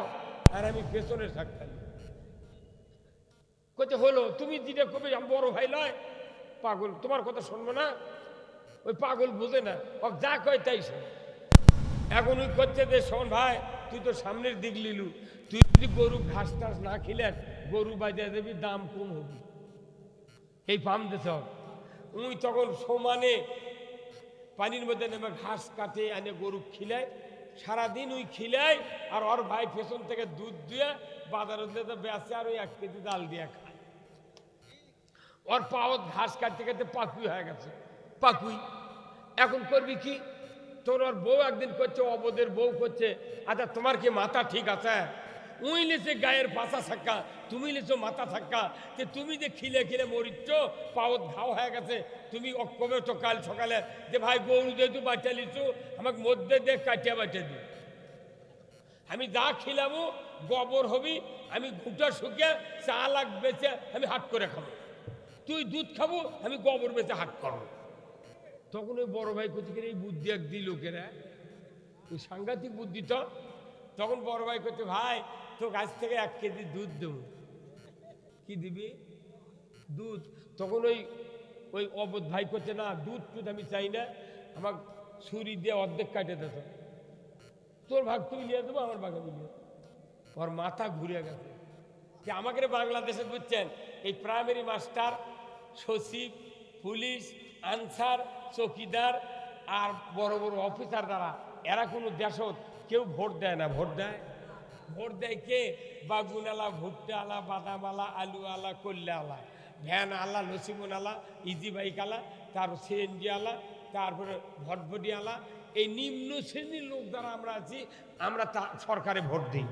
আর আমি পেছনের সাক্কা নিই। করছে হলো, তুমি যেটা করবে। বড় ভাই নয় পাগল, তোমার কথা শুনবো না। ওই পাগল বুঝে না, ও যা কয় তাই শোন। এখন ওই করছে যে, শোন ভাই তুই তো সামনের দিক লিলু, তুই যদি গরু ঘাস টাস না খেলে গরু বাজায় দেবি, দাম কম হবে, এই পাম দিতে হবে। উই তখন সমানে পানির মধ্যে নেমে ঘাস কাটে এনে গরু খিলায়, সারাদিন ওই খিলায়। আর ওর ভাই পেছন থেকে দুধ দিয়ে বাজারে বেচে আর ওই 1 কেজি ডাল দিয়ে খায়। ওর পাওয়ার ঘাস কাটতে কাটতে পাকুই হয়ে গেছে, পাকুই। এখন করবি কি? তোর ওর বউ একদিন করছে, অবদের বউ করছে, আচ্ছা তোমার কি মাথা ঠিক আছে? উই লিছে গায়ের পাশা ছাক্কা, তুমি লিছো মাথা ছাক্কা, যে তুমি যে খিলে খিলে মরিচ্ছ, পাওয়ার ঘাও হয়ে গেছে, তুমি অক্ষমে তো কাল সকালে যে ভাই গরু যেহেতু বাচ্চা লিছো, আমাকে মধ্যে দিয়ে কাটিয়া বাচ্চা দিই। আমি যা খিলাবো গোবর হবি, আমি ঘুটা শুকিয়ে চা লাগ বেচে আমি হাট করে খাবো, তুই দুধ খাবো, আমি গোবর বেচে হাট করবো। তখন ওই বড় ভাই করছে, এই বুদ্ধি এক দিই লোকেরা, ওই সাংঘাতিক বুদ্ধি তো। তখন বড় ভাই করছে, ভাই তো গাছ থেকে 1 কেজি দুধ দেবো। কি দিবি? দুধ। তখন ওই অবোধ ভাই করছে, না দুধ টুধ আমি চাই না, আমার ছুরি দিয়ে অর্ধেক কাটে দিত, তোর ভাগ তুই নিয়ে দেবো, আমার ভাগ আমি নিয়ে। ওর মাথা ঘুরে গেছে যে আমাকে বাংলাদেশে বুঝছেন, এই প্রাইমারি মাস্টার, সচিব, পুলিশ, আনসার, চৌকিদার আর বড় বড় অফিসার দ্বারা এরা কোনো দেশত কেউ ভোট দেয় না। ভোট দেয় কে? বাগুন আলা, ভুট্টা আলা, বাদাম আলা, আলু আলা, কল্যা আলা, ভ্যান আলা, নসিমন আলা, ইজি বাইক আলা, তারপর সিএনজি আলা, তারপরে ভটভটি আলা। এই নিম্ন শ্রেণীর লোক দ্বারা আমরা আছি, আমরা সরকারে ভোট দিই।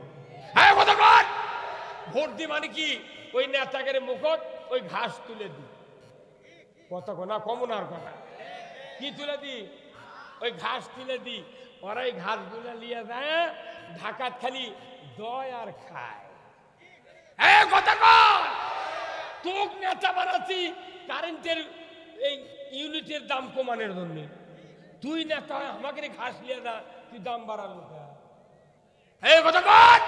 হ্যাঁ কতক্ষণ ভোট দিই মানে কি? ওই নেতাকে মুখত ওই ঘাস তুলে দিই। কতক্ষণ না কমনার কথা কি তুলে দিই? ওই ঘাস তুলে দিই। ওরা এই ঘাসগুলো নিয়ে যায় ঢাকাত খালি দয় আর খায়। হ্যাঁ কতক্ষণ তোক নেতা বানাচ্ছি কারেন্টের এই ইউনিটের দাম কমানোর জন্য। তুই নেতা আমাকে ঘাস নিয়ে যা, তুই দাম বাড়ানো। হ্যাঁ কতক্ষণ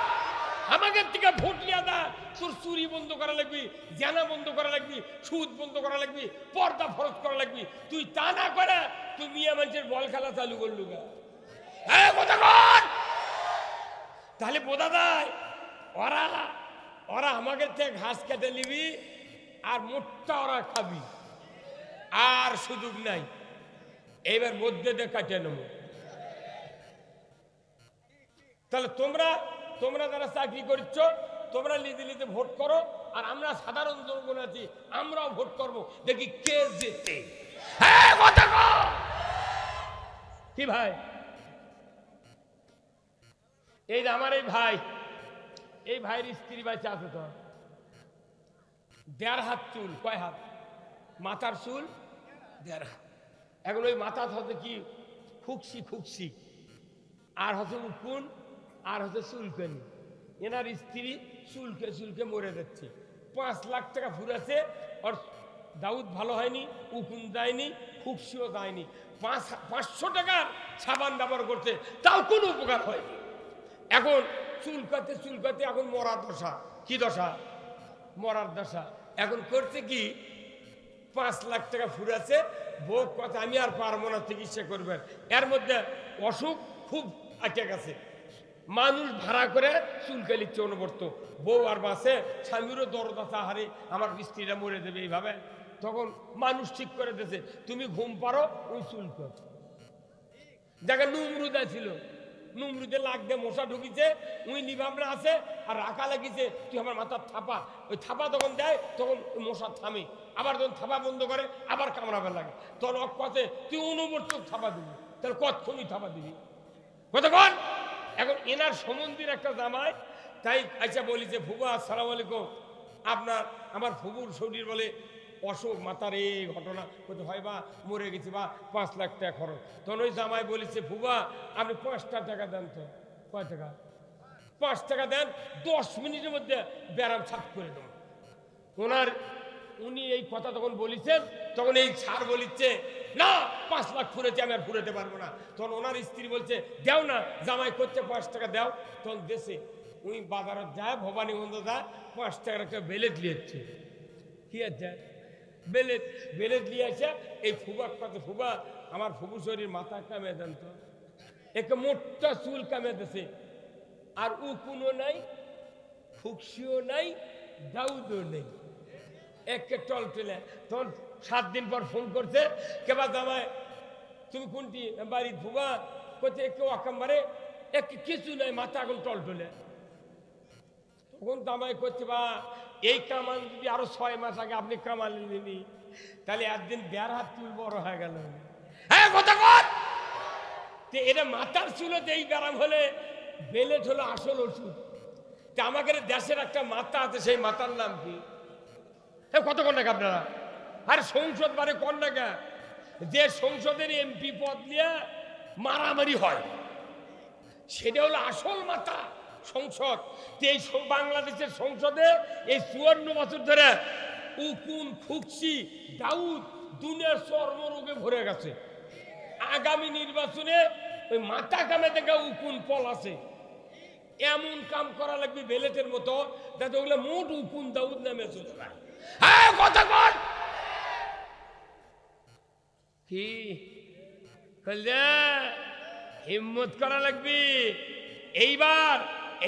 আমাকে থেকে ভোট নিয়ে দা, তোর চুরি বন্ধ করা লাগবি, জানা বন্ধ করা লাগবি, সুদ বন্ধ করা লাগবি, পর্দা ফরজ করা লাগবি। তুই তা না করে তুই মিয়া মানুষের বল খেলা চালু করলু গা। হ্যাঁ কতক্ষণ তাহলে বোঝা যায় ওরা আমাকে থেকে ঘাস কেটে নিবি আর মোটটা ওরা খাবি, আর সুযোগ নাই। এইবার মধ্যে দিয়ে কাটিয়ে নেব। তাহলে তোমরা যারা চাকরি করছো, তোমরা নিজে ভোট করো, আর আমরা সাধারণ জনগণ আছি, আমরাও ভোট করবো, দেখি কে জেতে। হ্যাঁ কি ভাই? এই যে আমার এই ভাইয়ের স্ত্রী বাচ্চা আছে তো, 1.5 হাত চুল। কয় হাত? মাথার চুল 1.5 হাত। এখন ওই মাথা হচ্ছে কি খুকসি, আর হচ্ছে উকুন, আর হচ্ছে চুলকানি। এনার স্ত্রী চুলকে মরে যাচ্ছে। 5 লাখ টাকা ফুরাছে, ওর দাউদ ভালো হয়নি, উকুন যায়নি, খুকসিও যায়নি। 500 টাকার সাবান ব্যবহার করছে, তাও কোনো উপকার হয়নি। এখন চুলকাতে এখন মরার দশা। কি দশা? মরার দশা। এখন করছে কি, 5 লাখ টাকা ফুরাছে, বউ কথা আমি আর পারবো না চিকিৎসা করবেন। এর মধ্যে অসুখ খুব আটকে গেছে, মানুষ ভাড়া করে চুলকালিচ্ছে অনবর্ত, বউ আর বাসে, স্বামীরও দরদ আছে, হারে আমার স্ত্রীরা মরে দেবে এইভাবে। তখন মানুষ ঠিক করে দিয়েছে তুমি ঘুম পারো, ওই চুল কর। জায়গা নুমরুদা ছিল, নুমরুদে লাগ দিয়ে মশা ঢুকিছে, উই নিভাবনা আছে আর রাখা লাগিছে, তুই আমার মাথার থাপা, ওই থাপা তখন দেয়, তখন মশা থামে, আবার যখন থাপা বন্ধ করে আবার কামড়াবে লাগে, তখন অক্ষতে তুই অনুবর্তক থাপা দিবি, তাহলে কতক্ষণই থাপা দিবি কতক্ষণ। এখন এনার সম্বন্ধীর একটা জামাই, তাই আচ্ছা বলি যে ফুবা আসসালামু আলাইকুম, আপনার আমার ফুবুর শরীর বলে অসুখ, মাথার এই ঘটনা হতে হয় বা মরে গেছি বা 5 লাখ টাকা খরচ। তখন ওই জামাই বলেছে ফুবা আপনি 5টা টাকা দেন তো। কয় টাকা? 5 টাকা দেন, 10 মিনিটের মধ্যে ব্যারাম ছাপ করে দেন। উনি এই কথা তখন বলেছেন, তখন এই ছাড় বলিচ্ছে না 5 লাখ ফুরেছে, আমি আর ফুরাতে পারবো না। তখন ওনার স্ত্রী বলছে দেও না, জামাই করছে 5 টাকা দেও। তখন দেশে উনি বাজারত যায়, ভবানীগঞ্জ যায়, 5 টাকার একটা বেলেট লিয়েছে। কি আছে বেলেট? বেলেট নিয়ে আসে এই ফুবার কাছে, ফুবা আমার ফুবু শরীর মাথা কামে দেন তো, একে মোটা চুল কামে দিছে, আর উকুনও নাই, ফুকসিও নাই, দাউদও নেই, একে টলটলে। তখন 7 দিন পর ফোন করছে, কেবা জামাই তুমি কোনটি বাড়ির ফুবা? করছে কেউ আকাম্বারে একে কিছু নাই, মাথা এখন টলটলে। তখন জামাই করছে বা এই কামান যদি আরো 6 মাস আগে আপনি কামালেননি, তাহলে একদিন বের হাত চুল বড় হয়ে গেল। হ্যাঁ কথা কর, এটা মাথার চুলতে এই ব্যারাম হলে বেলেট হলো আসল ওষুধ। তা আমাদের দেশের একটা মাথা আছে, সেই মাথার নাম কি? হ্যাঁ কত কন টাকা আপনারা? আর সংসদ বারে কন টাকা, যে সংসদের এমপি পদ নিয়ে মারামারি হয়, সেটা হলো আসল মাথা সংসদ। এই বাংলাদেশের সংসদে এই 54 বছর ধরে উকুন, ফুকসি, দাউদ দুনিয়ার চর্মরোগে ভরে গেছে। আগামী নির্বাচনে ওই মাথা কামে থেকে উকুন পল আছে, এমন কাম করা লাগবে বেলেটের মতো, যাতে ওগুলো মোট উকুন দাউদ নামে চলে যায়। হ্যাঁ কথা কর কি হিম্মত করা লাগবে।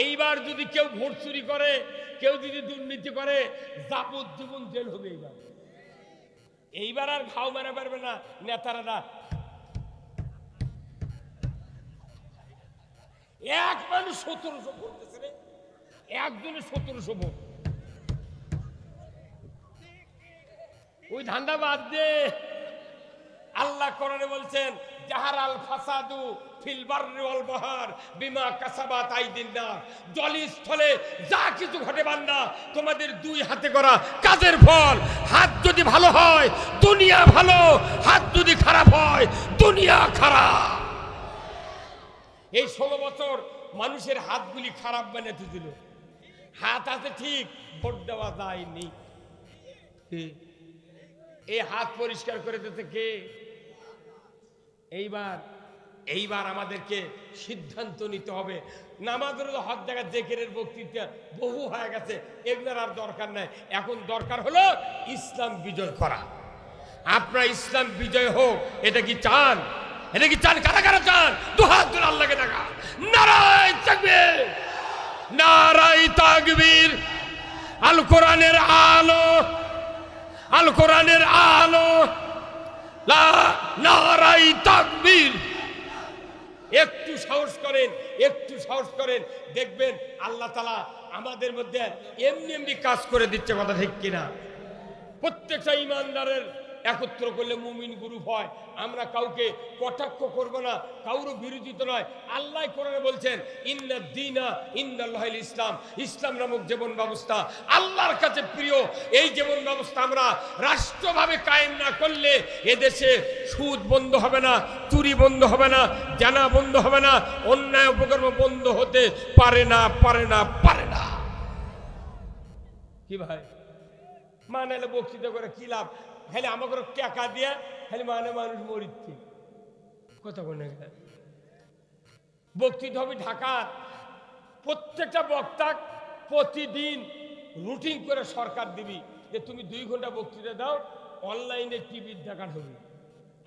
এইবার যদি কেউ ভোট চুরি করে, কেউ যদি দুর্নীতি করে, যাবজ্জীবন জেল হবে। এইবার আর ঘাও মারা পারবে না নেতারা না। এক মানুষ 1700 ভোট দিয়েছে রে, একজনের 1700 ভোট। ওই ধান্দা বাদ দে। আল্লাহ কোরআনে বলছেন জাহারাল ফাসাদু ফিল বাররি ওয়াল বাহর বিমা কাসাবাত আইদিন নাস, জলস্থলে যা কিছু ঘটে বান্দা তোমাদের 2 হাতে করা কাজের ফল। হাত যদি ভালো হয় দুনিয়া ভালো, হাত যদি খারাপ হয় দুনিয়া খারাপ। এই 16 বছর মানুষের হাতগুলি খারাপ বানাতে দিল। হাত আছে ঠিক, ভোট দেওয়া যায়নি। এই হাত পরিষ্কার করে দিতে কে? এইবার আমাদেরকে সিদ্ধান্ত নিতে হবে। নামাজের হক জায়গা জিকিরের বক্তৃতা বহু হয়ে গেছে, এগুলোর আর দরকার নাই। এখন দরকার হলো ইসলাম বিজয় করা। আপনারা ইসলাম বিজয় হোক, এটা কি চান? এটা কি চান? কারা কারা চান? দুহাত তুলে আল্লাহকে দেখা। নারায়ে তাকবীর, নারায়ে তাকবীর। আল কোরআনের আলো, আল কোরআনের আলো, নারায়ে তাকবীর। একটু সাহস করেন, একটু সাহস করেন, দেখবেন আল্লাহ তাআলা আমাদের মধ্যে এমনি এমনি কাজ করে দিচ্ছে। কথা ঠিক কিনা? প্রত্যেকটা ইমানদারের একত্র করলে মুমিন গ্রুপ হয়। আমরা কাউকে কটাক্ষ করব না, কারোর বিরোধিতা নয়। আল্লাহ কোরআনে বলছেন ইন্নাদ দীনা ইনদাল্লাহিল ইসলাম, ইসলাম নামক জীবন ব্যবস্থা আল্লাহর কাছে প্রিয়। এই জীবন ব্যবস্থা আমরা রাষ্ট্রভাবে কায়েম না করলে এদেশে সুদ বন্ধ হবে না, চুরি বন্ধ হবে না, জানা বন্ধ হবে না, অন্যায় অপকর্ম বন্ধ হতে পারে না, পারে না, পারে না। কি ভাই মানে বক্তৃতা করে কি লাভ? খালি আমাকে টাকা দিয়ে খালি মানে মানুষ মরিচ্ছে। কথা বলে বক্তৃতা হবে ঢাকা, প্রত্যেকটা বক্তা প্রতিদিন রুটিন করে সরকার দিবি যে তুমি 2 ঘন্টা বক্তৃতা দাও, অনলাইনে টিভির দেখান হবে।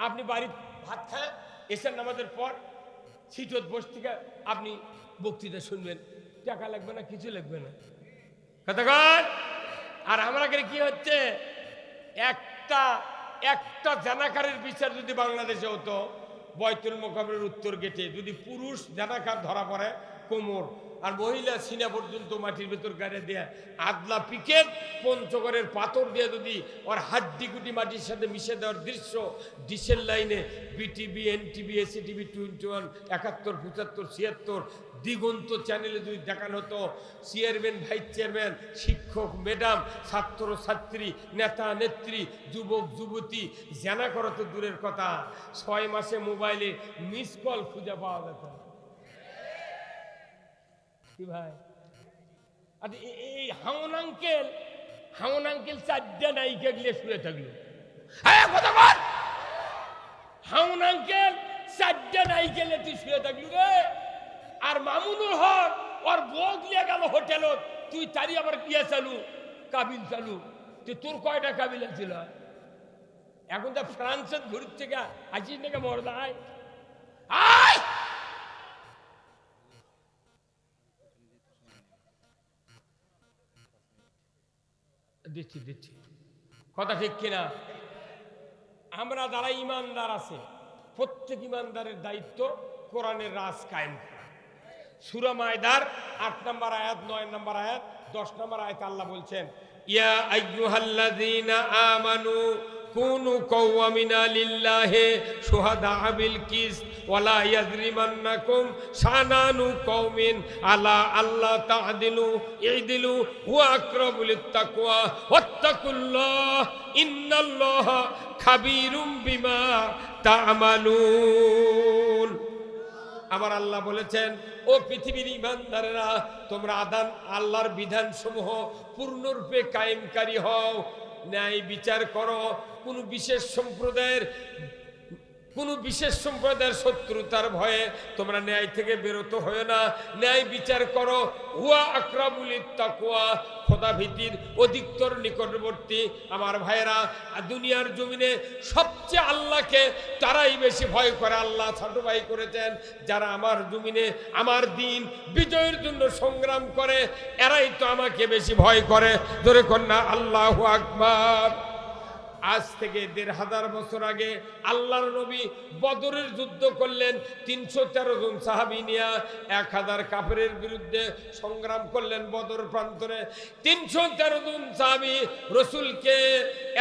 আপনি বাড়ির ভাত খায় এসের নামাজের পর সিটত বস থেকে আপনি বক্তৃতা শুনবেন, টাকা লাগবে না, কিছু লাগবে না। কতক্ষণ? আর আমরা কি হচ্ছে, একটা একটা জানাকারের বিচার যদি বাংলাদেশে হতো, বয়তুল মোকাবের উত্তর গেটে যদি পুরুষ জানাকার ধরা পড়ে কোমর, আর মহিলা সিনা পর্যন্ত মাটির ভেতর গাড়ি দিয়ে আদলা পিকেট পঞ্চগড়ের পাথর দিয়ে যদি ওর হাড্ডি গুটি মাটির সাথে মিশে দেওয়ার দৃশ্য ডিসেল লাইনে বিটিভি, এনটিভি, এসিটিভি, 21, 71, 75, 76 দিগন্ত চ্যানেলে যদি দেখানো হতো, চেয়ারম্যান, ভাইস চেয়ারম্যান, শিক্ষক, ম্যাডাম, ছাত্র ছাত্রী, নেতা নেত্রী, যুবক যুবতী জানা করা তো দূরের কথা, 6 মাসে মোবাইলে মিস কল খুঁজে পাওয়া যেত কি ভাই? আর এই হাউন আঙ্কেল 4টা নায়িকা গিয়ে শুয়ে থাকলো। হাউন আঙ্কেল 4টা নায়িকা লেটি শুয়ে থাকলো রে। আর মামুনুল হক ওর বউ গিয়ে গেল হোটেলত, তুই তারি আবার গিয়ে চালু কাবিল চালু, তোর কয়টা কাবিল ছিল? এখন তো ফ্রান্সের ঘুরতে থেকে আসিস নাকি মরদায়? আয় দিচ্ছি কথা ঠিক কিনা? আমরা যারা ইমানদার আছে, প্রত্যেক ইমানদারের দায়িত্ব কোরআনের রাজ কায়েম করা। সূরা মায়দার 8 নম্বর আয়াত, 9 নম্বর আয়াত, 10 নম্বর আয়াত আল্লাহ বলছেন, ইয়া আইয়ুহাল্লাযীনা আমানু কুনু কাওয়ামিনা লিল্লাহি শুহাদা বিল কিসত ওয়ালা ইয়াজরিমান্নাকুম শানানু কওমিন আলা আল্লাহ তা'দিলু ইদিলু হুয়া আকরাবু লিত্তাকওয়া ওয়াত্তাকুল্লাহ ইন্নাল্লাহা খাবীরুম বিমা তা'মালুন। আমার আল্লাহ বলেছেন, ও পৃথিবীর ইমানদারেরা, তোমরা আল্লাহর বিধান সমূহ পূর্ণরূপে কায়েমকারী হও, ন্যায় বিচার করো, কোন বিশেষ সম্প্রদায়ের শত্রুতার ভয়ে তোমরা ন্যায় থেকে বেরোতে হয় না, ন্যায় বিচার করো। হুয়া আকরাবু লিত্তাকওয়া, খোদা ভীতির অধিকতর নিকটবর্তী। আমার ভাইয়েরা, দুনিয়ার জমিনে সবচেয়ে আল্লাহকে তারাই বেশি ভয় করে। আল্লাহ ছোট ভাই করেছেন, যারা আমার জমিনে আমার দিন বিজয়ের জন্য সংগ্রাম করে, এরাই তো আমাকে বেশি ভয় করে। ধরে কন্যা আল্লাহু আকবার। আজ থেকে 1500 বছর আগে আল্লাহর নবী বদরের যুদ্ধ করলেন, 313 জন সাহাবী নিয়ে 1000 কাফেরের বিরুদ্ধে সংগ্রাম করলেন বদর প্রান্তরে। 313 জন সাহাবী রাসূলকে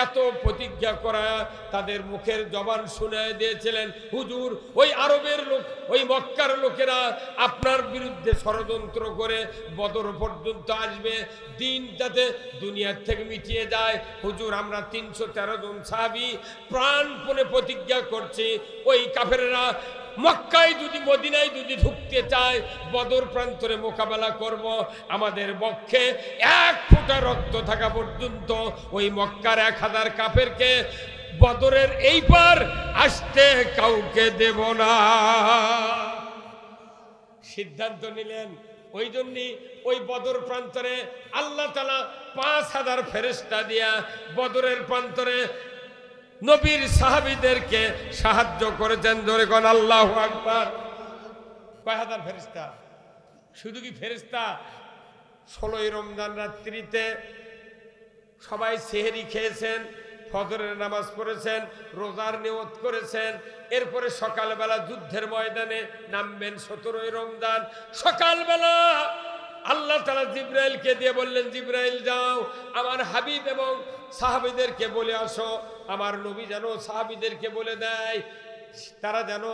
এত প্রতিজ্ঞা করা, তাদের মুখের জবান শুনায় দিয়েছিলেন, হুজুর, ওই আরবের লোক, ওই মক্কার লোকেরা আপনার বিরুদ্ধে ষড়যন্ত্র করে বদর পর্যন্ত আসবে, দিন যাতে দুনিয়ার থেকে মিটিয়ে যায়। হুজুর, আমরা 313 জন সাহাবী প্রাণপণে প্রতিজ্ঞা করছি, ওই কাফেররা মক্কায় যদি, মদিনায় যদি ঢুকতে চায়, বদর প্রান্তরে মোকাবেলা করব। আমাদের বক্ষে 1 ফোঁটা রক্ত থাকা পর্যন্ত ওই মক্কার 1000 কাফেরকে বদরের এই পার আসতে কাউকে দেব না। সিদ্ধান্ত নিলেন। ওই জন্যই ওই বদর প্রান্তরে আল্লাহ তাআলা 5000 ফেরেশতা দিয়া বদরের প্রান্তরে নবীর সাহাবীদেরকে সাহায্য করেছেন। ধরে কোন আল্লাহু আকবার। কয় হাজার ফেরেশতা? শুধু কি ফেরেশতা? 16ই রমজান রাত্রিতে সবাই সেহরি খেয়েছেন, ফজরের নামাজ পড়েছেন, রোজার নিয়ত করেছেন, এরপরে সকালবেলা যুদ্ধের ময়দানে নামবেন। 17ই রমজান সকালবেলা আল্লাহ তাআলা জিবরাইলকে দিয়ে বললেন, জিবরাইল যাও আমার হাবিব এবং সাহাবীদেরকে বলে আসো, আমার নবী যেন সাহাবীদেরকে বলে দেয় তারা যেন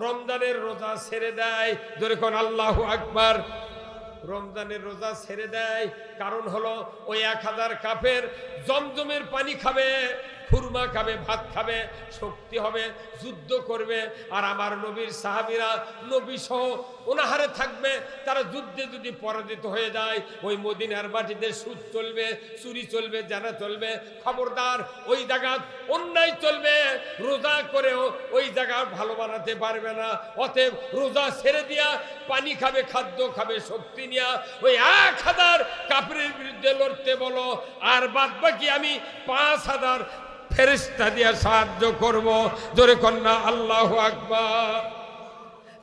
রমজানের রোজা ছেড়ে দেয়। ধরে কোন আল্লাহু আকবার। রমজানের রোজা ছেড়ে দেয়, কারণ হলো ওই 1000 কাফের জমজমের পানি খাবে, খুরমা খাবে, ভাত খাবে, শক্তি হবে, যুদ্ধ করবে। আর আমার নবীর সাহাবীরা নবী সহ অনাহারে থাকবে। তারা যুদ্ধে যদি পরাজিত হয়ে যায়, ওই মদিনার মাটিতে সুদ চলবে, চুরি চলবে, জানা চলবে। খবরদার, ওই জায়গা অন্যায় চলবে। রোজা করেও ওই জায়গা ভালো বানাতে পারবে না। অতএব রোজা ছেড়ে দিয়া পানি খাবে, খাদ্য খাবে, শক্তি নিয়া ওই 1000 কাফেরের বিরুদ্ধে লড়তে বলো। আর বাদ বাকি আমি 5000 ফেরেশতা দিয়ে সাহায্য করব। জোরে কন্যা আল্লাহু আকবার।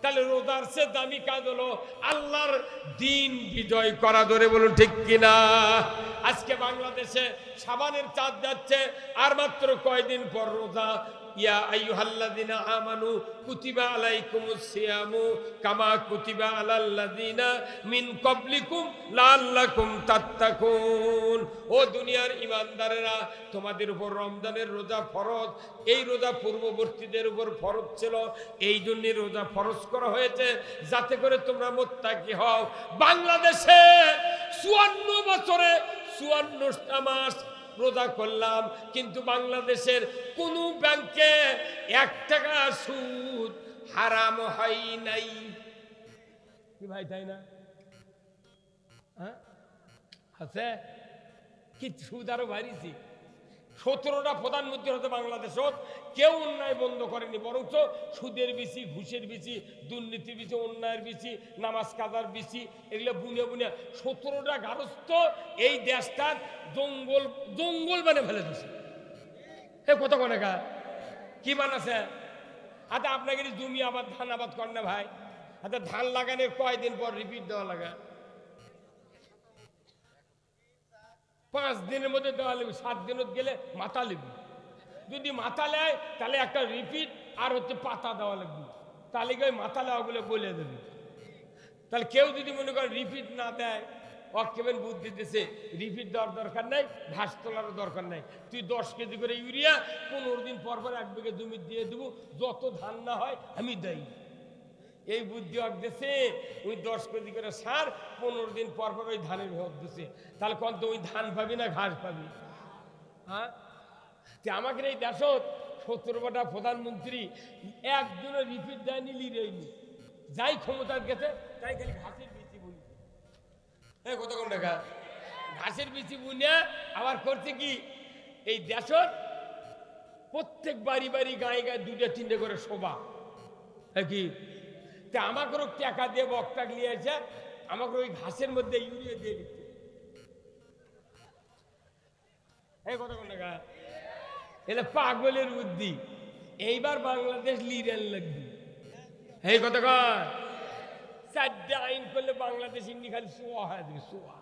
তাহলে রোজার চেয়ে দামি কাজ হলো আল্লাহর দ্বীন বিজয় করা। ধরে বলুন ঠিক কিনা? আজকে বাংলাদেশে শাবানের চাঁদ যাচ্ছে, আর মাত্র কয়দিন পর রোজা। ইয়া আইয়ুহাল্লাযীনা আমানু কুতিবা আলাইকুমুস সিয়ামু কামা কুতিবা আলাল্লাযীনা মিন ক্বাবলিকুম লাআল্লাকুম তাত্তাকুন। ও দুনিয়ার ঈমানদারেরা, তোমাদের উপর রমজানের রোজা ফরজ। এই রোজা পূর্ববর্তীদের উপর ফরজ ছিল, এই জন্য রোজা ফরজ করা হয়েছে যাতে করে তোমরা মুত্তাকি হও। বাংলাদেশে 54 বছরে 54টা মাস রোজা করলাম, কিন্তু বাংলাদেশের কোন ব্যাংকে 1 টাকা সুদ হারাম হয় নাই। কি ভাই, তাই না? হ্যাঁ আছে কি? সুদ আরো বাড়িয়েছি। 17টা প্রধানমন্ত্রী হতে বাংলাদেশত কেউ অন্যায় বন্ধ করেনি, বরঞ্চ সুদের বেশি, ঘুষের বেশি, দুর্নীতির বেশি, অন্যায়ের বেশি, নামাজ কাজার বেশি, এগুলো বুনে বুনে 17টা গারস্থ এই দেশটার জঙ্গল জঙ্গল মানে ফেলে দিছে। এ কত কনেকা কি বানাছে? আচ্ছা আপনাকে জমি আবাদ, ধান আবাদ করেন না ভাই? আচ্ছা ধান লাগানোর কয়দিন পর রিপিট দেওয়া লাগা? 5 দিনের মধ্যে দেওয়া লাগবে। 7 দিনত গেলে মাথা লিখবে। যদি মাথা নেয় তাহলে একটা রিপিট আর হচ্ছে পাতা দেওয়া লাগবে, তাহলে ওই মাথা নেওয়াগুলো বলে দেবে। তাহলে কেউ যদি মনে করেন রিপিট না দেয়, কেমন বুদ্ধি দিতেছে, রিপিট দেওয়ার দরকার নাই, ঘাস তোলারও দরকার নাই। তুই 10 কেজি করে ইউরিয়া 15 দিন পর পর 1 বিঘা জমি দিয়ে দেবো, যত ধান না হয় আমি দেই। এই বুদ্ধি দিছে। ওই 10 কেজি করে সার 15 দিন পর পর ওই ধানের ভোট দিছে। তাহলে কত ওই ধান পাবি না ঘাস পাবি? হ্যাঁ, আমাকে এই দেশত 17টা প্রধানমন্ত্রী একজনের রিপিট দেয়নি, লিরেইনি। যাই ক্ষমতার গেছে তাই খালি ঘাসের বিচি বুনি। কতক্ষণ দেখা ঘাসের বিচি বুনিয়া আবার করছে কি, এই দেশত প্রত্যেক বাড়ি বাড়ি গায়ে গায়ে 2-3টে করে শোভা। কি আমাকে টাকা দিয়ে বক্তা নিয়ে আসে, আমাকে ওই ঘাসের মধ্যে ইউরিয়া দিয়ে দিচ্ছে। কতক্ষণ টাকা? এটা পাগলের বুদ্ধি। এইবার বাংলাদেশ লিডার লাগবে। এই কতক্ষণ 4টে আইন করলে বাংলাদেশ ইন্ডি খালি সোয়া হয়ে যাবে। সোয়া,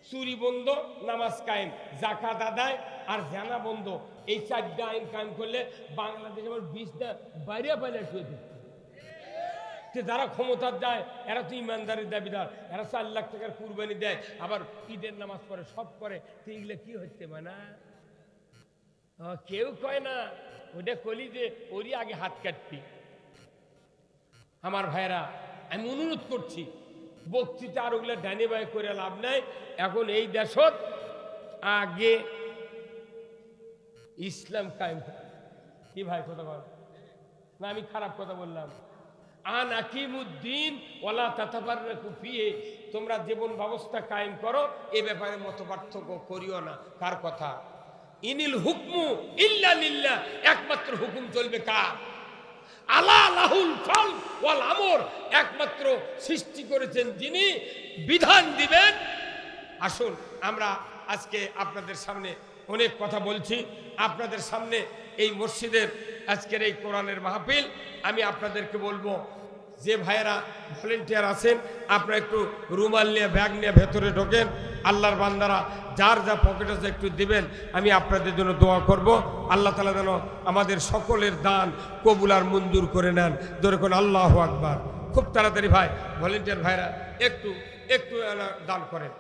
চুরি বন্ধ, নামাজ কায়েম, জাকাত আদায় আর জানা বন্ধ। এই 4টে আইন কায়েম করলে বাংলাদেশ আমার 20টা বাইরে বাইরে শুয়ে দিচ্ছে। যারা ক্ষমতার যায় এরা তো ইমানদারের দাবিদার, এরা 4 লাখ টাকার কুরবানি দেয়, আবার ঈদের নামাজ পড়ে, সব করে। তো এগুলো কি হচ্ছে মানে? কেউ কয় না ওটা কলি যে ওরই আগে হাত কাটবি। আমার ভাইরা, আমি অনুরোধ করছি, বক্তৃতা আর ওগুলো ডানে বাই করে লাভ নাই। এখন এই দেশত আগে ইসলাম কায়েম। কি ভাই কথা বল না? আমি খারাপ কথা বললাম? আন আকিমুদ্দিন ওয়ালা তাতাফাররাকু ফিহি, তোমরা জীবন ব্যবস্থা কায়েম করো, এ ব্যাপারে মত পার্থক্য করিও না। কার কথা? ইনিল হুকমু ইল্লা লিল্লাহ, একমাত্র হুকুম চলবে কার? আলা লাহুল খালক ওয়াল আমর, একমাত্র সৃষ্টি করেছেন যিনি, বিধান দিবেন। আসুন আমরা আজকে আপনাদের সামনে অনেক কথা বলছি, আপনাদের সামনে এই মসজিদের আজকের এই কোরআনের মাহফিল। আমি আপনাদেরকে বলবো, যে ভাইয়েরা ভলেন্টিয়ার আছেন, আপনারা একটু রুমাল নিয়ে, ব্যাগ নিয়ে ভেতরে ঢোকেন। আল্লাহর বান্দারা যার যা পকেট আছে একটু দিবেন। আমি আপনাদের জন্য দোয়া করব, আল্লাহ তাআলা যেন আমাদের সকলের দান কবুল আর মঞ্জুর করে নেন। জোরে কোন আল্লাহু আকবার। খুব তাড়াতাড়ি ভাই ভলেন্টিয়ার ভাইরা একটু একটু দান করেন।